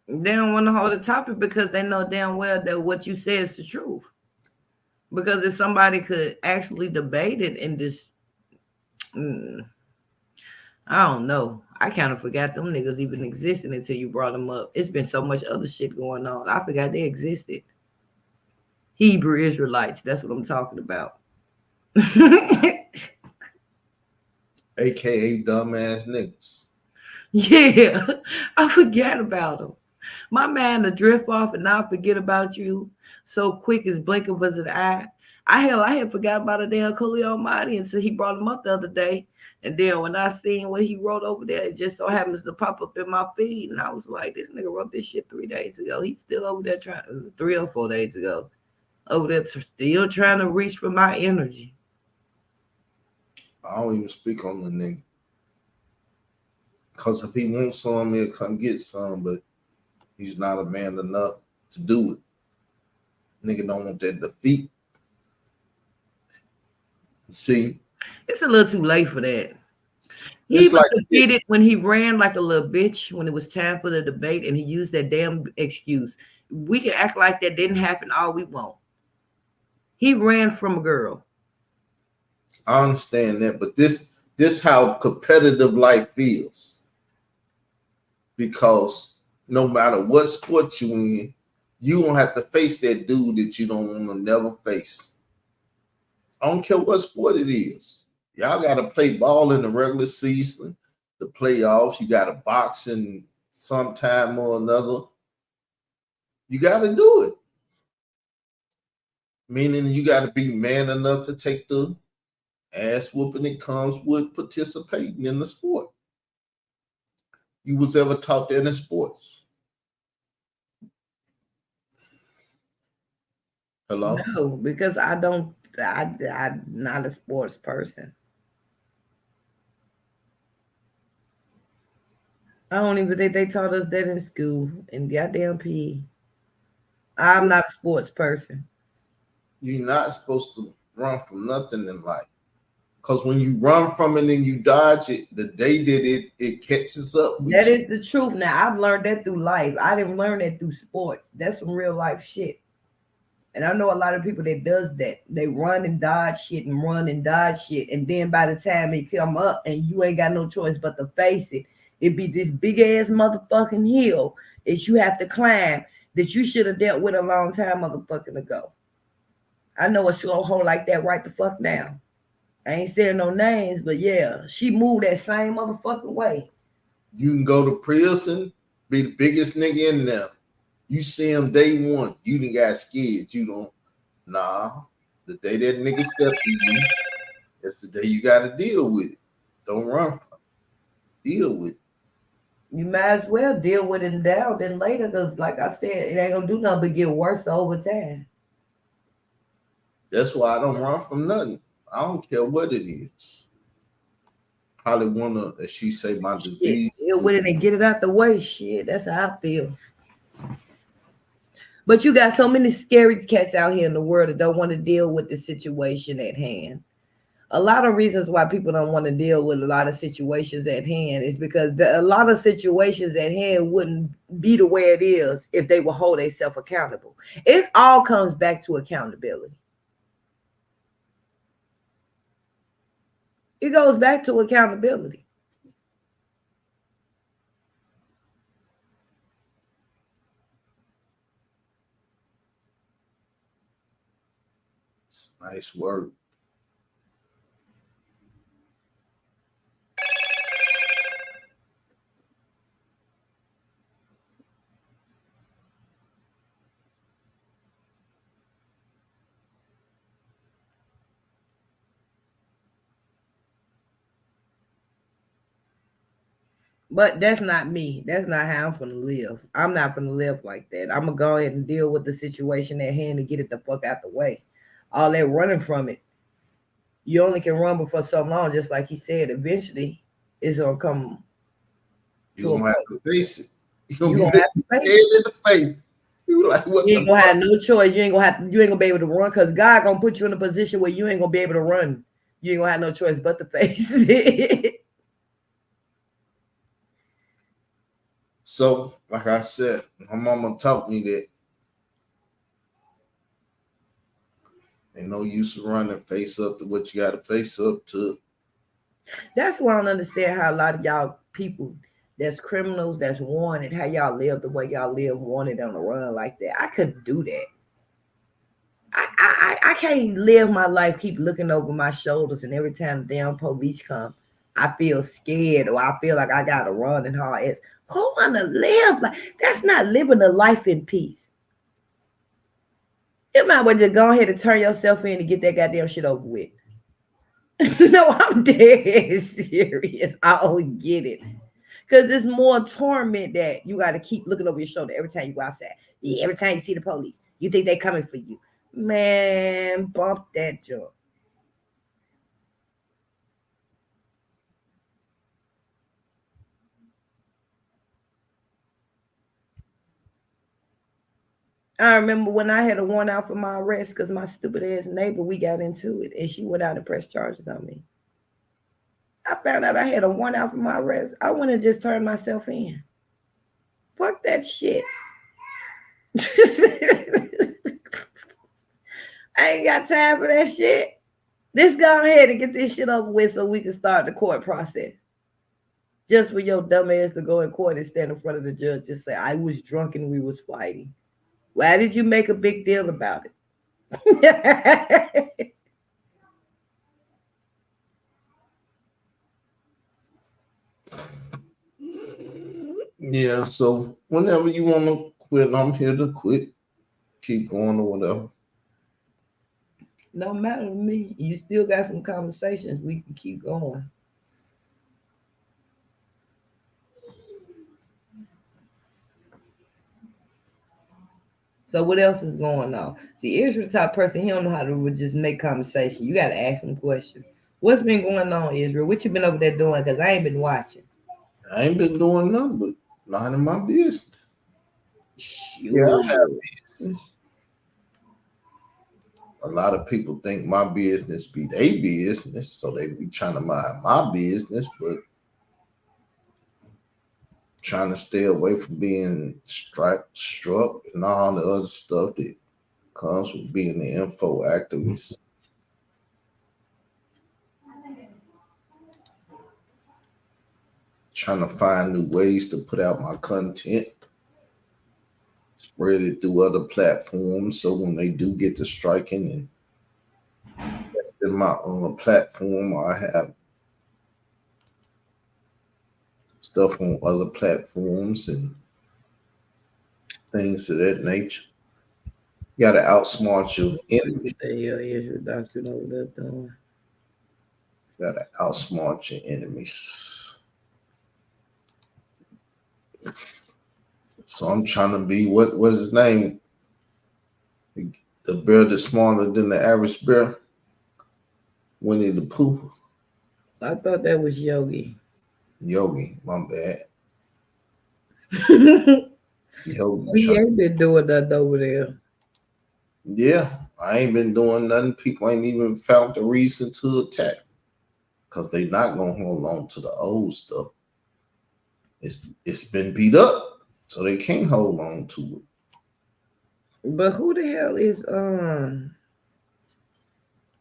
They don't want to hold the topic because they know damn well that what you say is the truth. Because if somebody could actually debate it and just, I don't know. I kind of forgot them niggas even existed until you brought them up. It's been so much other shit going on. I forgot they existed. Hebrew Israelites. That's what I'm talking about. AKA dumbass niggas. Yeah, I forgot about them. My man to drift off and not forget about you so quick as blink of an eye. I had forgot about a damn Khalil Almighty until he brought him up the other day. And then when I seen what he wrote over there, it just so happens to pop up in my feed. And I was like, this nigga wrote this shit 3 days ago. He's still over there trying, 3 or 4 days ago, over there still trying to reach for my energy. I don't even speak on the nigga. Because if he wants some, he'll come get some, but he's not a man enough to do it. Nigga don't want that defeat. See, It's a little too late for that. He it's was like defeated when he ran like a little bitch when it was time for the debate, and he used that damn excuse. We can act like that didn't happen all we want. He ran from a girl. I understand that, but this how competitive life feels. Because no matter what sport you in, you don't have to face that dude that you don't want to never face. I don't care what sport it is. Y'all got to play ball in the regular season, the playoffs. You got to box in sometime or another. You got to do it. Meaning you got to be man enough to take the ass whooping that comes with participating in the sport. You was ever taught that in sports? Hello? No, because I don't. I'm not a sports person. I don't even think they taught us that in school in goddamn PE. I'm not a sports person. You're not supposed to run from nothing in life. Because when you run from it and you dodge it, the day that it catches up with That you. is the truth. Now I've learned that through life. I didn't learn that through sports. That's some real life shit. And I know a lot of people that does that. They run and dodge shit and run and dodge shit. And then by the time it come up and you ain't got no choice but to face it, it be this big ass motherfucking hill that you have to climb that you should have dealt with a long time motherfucking ago. I know a slow hoe like that right the fuck now. I ain't saying no names, but yeah, she moved that same motherfucking way. You can go to prison, be the biggest nigga in there. You see him day one, you done got scared. You don't, nah. The day that nigga step to you, that's the day you got to deal with it. Don't run from it. Deal with it. You might as well deal with it now than later, because like I said, it ain't gonna do nothing but get worse over time. That's why I don't run from nothing. I don't care what it is. Probably wanna, as she say, my Shit, disease. deal with it and get it out the way. Shit, that's how I feel. But you got so many scary cats out here in the world that don't want to deal with the situation at hand. A lot of reasons why people don't want to deal with a lot of situations at hand is because a lot of situations at hand wouldn't be the way it is if they would hold themselves accountable. It all comes back to accountability. It goes back to accountability. Nice word. But that's not me. That's not how I'm gonna live. I'm not gonna live like that. I'm gonna go ahead and deal with the situation at hand and get it the fuck out the way. All that running from it, you only can run before so long. Just like he said, eventually it's gonna come You to a gonna have point. to face it. You gonna You be gonna have to head face it. in the face. You like what You the ain't gonna fuck? have no choice. You ain't gonna be able to run because God gonna put you in a position where you ain't gonna be able to run. You ain't gonna have no choice but to face it. So, like I said, my mama taught me that ain't no use running face up to what you got to face up to. That's why I don't understand how a lot of y'all people that's criminals, that's wanted, how y'all live the way y'all live, wanted on the run like that. I couldn't do that. I can't live my life keep looking over my shoulders, and every time the damn police come, I feel scared or I feel like I gotta run and hard. It's who wanna live like that's not living a life in peace. You might well just go ahead and turn yourself in and get that goddamn shit over with. No, I'm dead serious. I don't get it. Because it's more torment that you got to keep looking over your shoulder every time you go outside. Yeah, every time you see the police, you think they coming for you. Man, bump that junk. I remember when I had a warrant out for my arrest because my stupid ass neighbor, we got into it and she went out and pressed charges on me. I found out I had a warrant out for my arrest. I went and just turned myself in. Fuck that shit. I ain't got time for that shit. Let's go ahead and get this shit over with so we can start the court process. Just for your dumb ass to go in court and stand in front of the judge and say, I was drunk and we was fighting. Why did you make a big deal about it? Yeah, so whenever you want to quit, I'm here to quit. Keep going or whatever. No matter to me. You still got some conversations. We can keep going. So what else is going on? See, Israel the type of person, he don't know how to just make conversation. You gotta ask him questions. What's been going on, Israel? What you been over there doing? Because I ain't been watching. I ain't been doing nothing but minding my business. Yeah, I have Shoot. business. A lot of people think my business be their business, so they be trying to mind my business, but trying to stay away from being struck, and all the other stuff that comes with being the info activist. Trying to find new ways to put out my content, spread it through other platforms, so when they do get to striking and in my own platform, I have stuff on other platforms and things of that nature. You gotta outsmart your enemies. Yeah, Israel doctrine over there doing. You gotta outsmart your enemies. So I'm trying to be what's his name? The bear that's smaller than the average bear. Winnie the Pooh. I thought that was Yogi. Yogi, my bad. Yogi. We ain't been doing nothing over there. Yeah, I ain't been doing nothing. People ain't even found a reason to attack because they not gonna hold on to the old stuff. It's been beat up, so they can't hold on to it. But who the hell is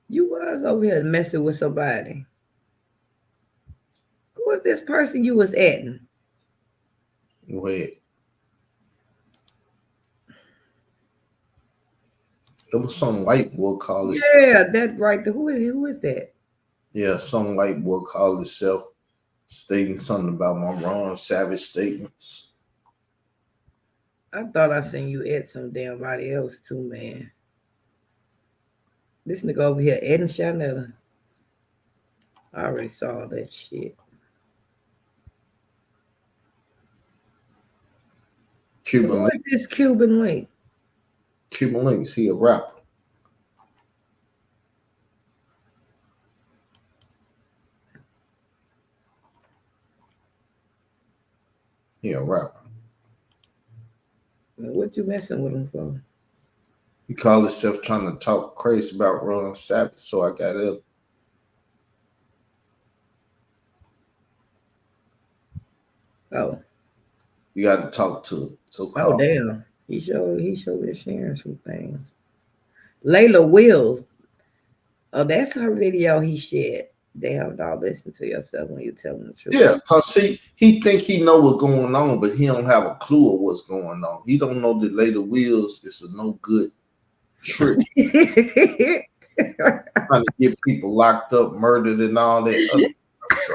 you was over here messing with somebody? Who was this person you was at? Wait, it was some white boy called himself. Yeah, that right. Who is that? Yeah, some white boy called himself stating something about my Ron Savage statements. I thought I seen you at some damn body else too, man. This nigga over here, Ed and Chanel. I already saw that shit. Cuban Who Link. is this Cuban link? Cuban Links, he a rapper. He a rapper. What you messing with him for? He called himself trying to talk crazy about Ron Savage, so I got up. Oh, You got to talk to oh so-called. damn. He showed us sharing some things. Layla Wills. Oh, that's her video he shared. Damn, don't listen to yourself when you're telling the truth. Yeah, cause see, he think he know what's going on, but he don't have a clue of what's going on. He don't know that Lady Wills is a no good trick trying to get people locked up, murdered, and all that other stuff. So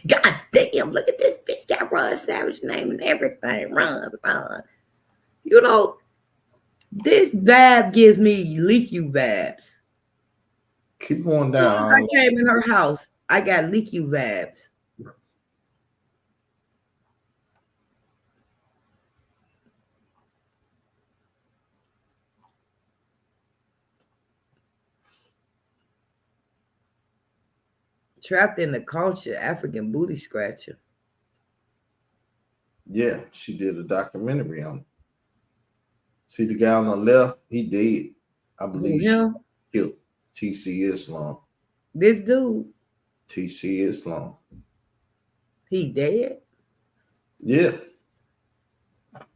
God damn, look at this bitch got Ron Savage name and everything. Ron. You know, this vibe gives me leaky vibes. keep going As soon down. as I came in her house, I got leaky vibes. Trapped in the culture, African booty scratcher. Yeah, she did a documentary on it. See the guy on the left, he dead. I Who believe she him? killed TC Islam. This dude, TC Islam. he dead? Yeah.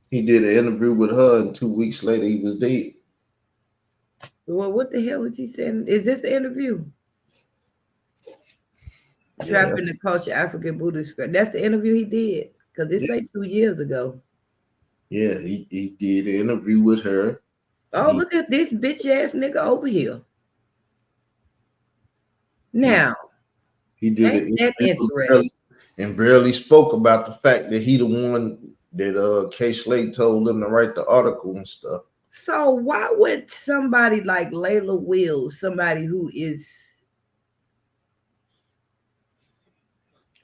He did an interview with her, and 2 weeks later he was dead. Well, what the hell was he saying? Is this the interview? Yeah, Trapped in the culture, African booty scratcher. That's the interview he did. Because it yeah, say 2 years ago. yeah. He did an interview with her, and Oh, look at this bitch ass nigga over here. he Now, he did ain't an that interview interesting? and barely spoke about the fact that he the one that K Slade told him to write the article and stuff. So why would somebody like Layla Wills, somebody who is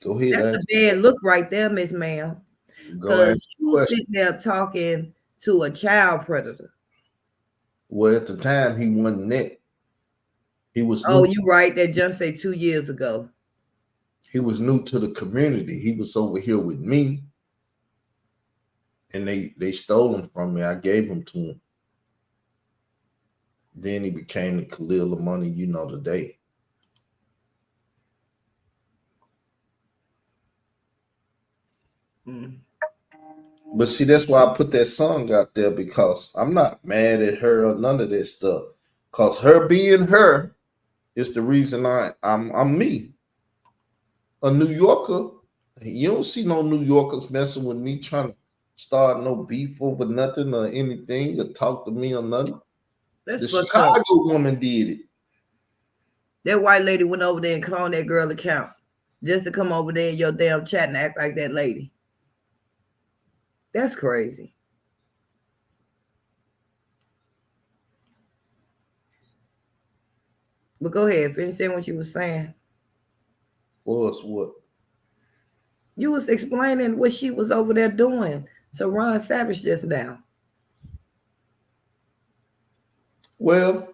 Go ahead, that's a ask. bad look right there, Miss Ma'am. Go ask Because the you was question. sitting there talking to a child predator. Well, at the time he wasn't that. He was Oh, new. you right. That jump say 2 years ago. He was new to the community. He was over here with me, and they stole him from me. I gave him to him. Then he became the Khalil of money you know today. Mm. But see, that's why I put that song out there because I'm not mad at her or none of that stuff. Cause her being her is the reason I'm me. A New Yorker. You don't see no New Yorkers messing with me trying to start no beef over nothing or anything or talk to me or nothing. That's The fucked up. Chicago woman did it. That white lady went over there and cloned that girl account just to come over there in your damn chat and act like that lady. That's crazy. But go ahead, finish saying what you were saying. For us, what? You was explaining what she was over there doing. So Ron Savage just now. Well,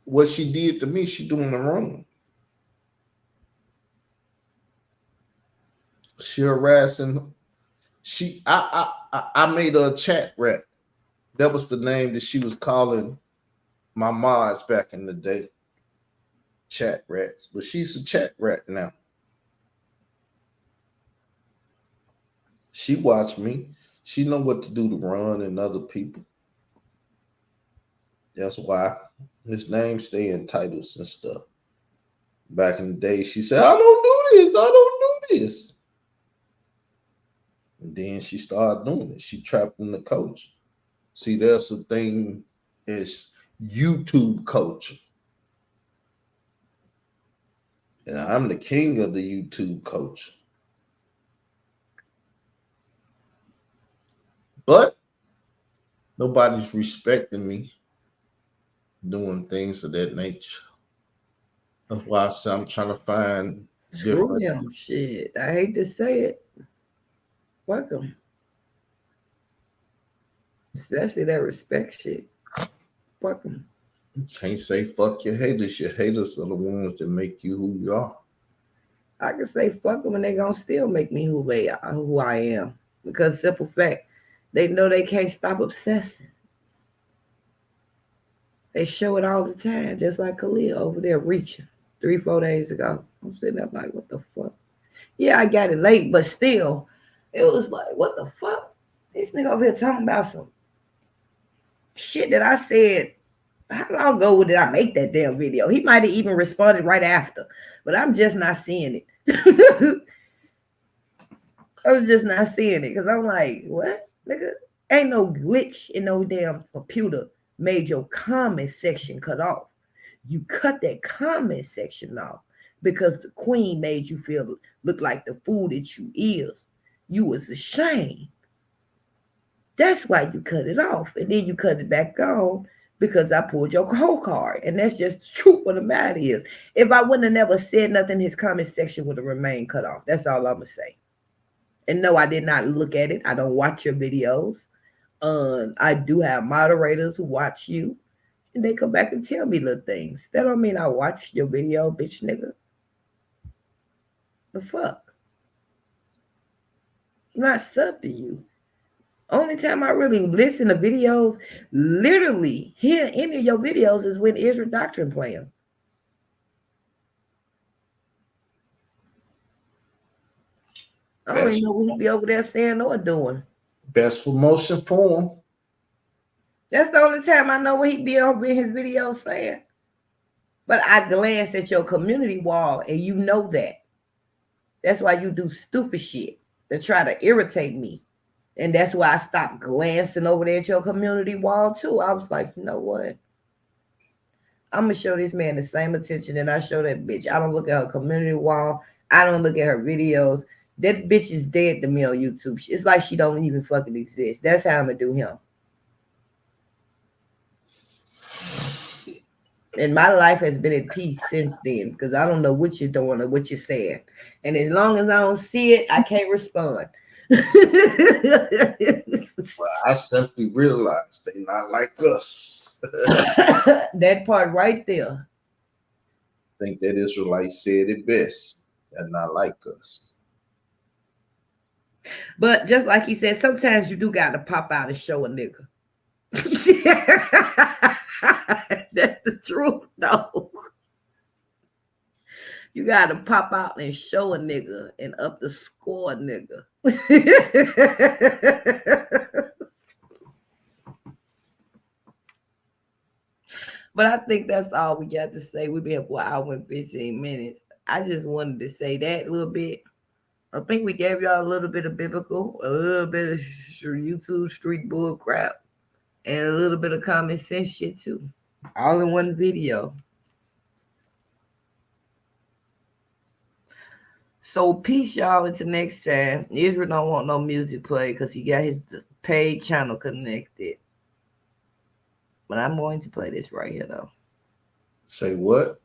what she did to me, she doing the wrong. She harassing. I made her a chat rat. That was the name that she was calling my mods back in the day. Chat rats, but she's a chat rat now. She watched me. She know what to do to run and other people. That's why his name stay in titles and stuff. Back in the day, she said, "I don't do this. I don't do this." And then she started doing it. She trapped in the coach. See, there's a thing is YouTube culture. And I'm the king of the YouTube culture. But nobody's respecting me doing things of that nature. That's why I say I'm trying to find Screw different. them. Shit. I hate to say it. Fuck them. Especially that respect shit. Fuck them. You can't say fuck your haters. Your haters are the ones that make you who you are. I can say fuck them and they gonna still make me who they are, who I am. Because simple fact, they know they can't stop obsessing. They show it all the time, just like Khalil over there reaching 3, 4 days ago. I'm sitting there like, what the fuck? Yeah, I got it late, but still, it was like, what the fuck? This nigga over here talking about some shit that I said how long ago did I make that damn video? He might have even responded right after, but I'm just not seeing it. I was just not seeing it because I'm like, what? Nigga, ain't no glitch in no damn computer made your comment section cut off. You cut that comment section off because the queen made you feel look like the fool that you is. You was ashamed. That's why you cut it off. And then you cut it back on because I pulled your whole card. And that's just the truth of the matter is. If I wouldn't have never said nothing, his comment section would have remained cut off. That's all I'm going to say. And no, I did not look at it. I don't watch your videos. I do have moderators who watch you. And they come back and tell me little things. That don't mean I watch your video, bitch nigga. The fuck? I'm not sub to you. Only time I really listen to videos, literally hear any of your videos is when Israel Doctrine playing. I don't even know what he be over there saying or doing. Best promotion for him. That's the only time I know what he be over in his videos saying. But I glance at your community wall and you know that. That's why you do stupid shit to try to irritate me. And that's why I stopped glancing over there at your community wall too. I was like, you know what? I'm going to show this man the same attention that I show that bitch. I don't look at her community wall. I don't look at her videos. That bitch is dead to me on YouTube. It's like she don't even fucking exist. That's how I'm going to do him. And my life has been at peace since then because I don't know what you're doing or what you're saying. And as long as I don't see it, I can't respond. Well, I simply realized they not like us. That part right there. I think that Israelite said it best. They're not like us. But just like he said, sometimes you do got to pop out and show a nigga. That's the truth, though. You got to pop out and show a nigga and up the score, nigga. But I think that's all we got to say. We've been here for 1 hour and 15 minutes. I just wanted to say that a little bit. I think we gave y'all a little bit of biblical, a little bit of YouTube street bull crap, and a little bit of common sense shit too. All in one video. So peace y'all until next time. Israel don't want no music play because he got his paid channel connected. But I'm going to play this right here though. Say what?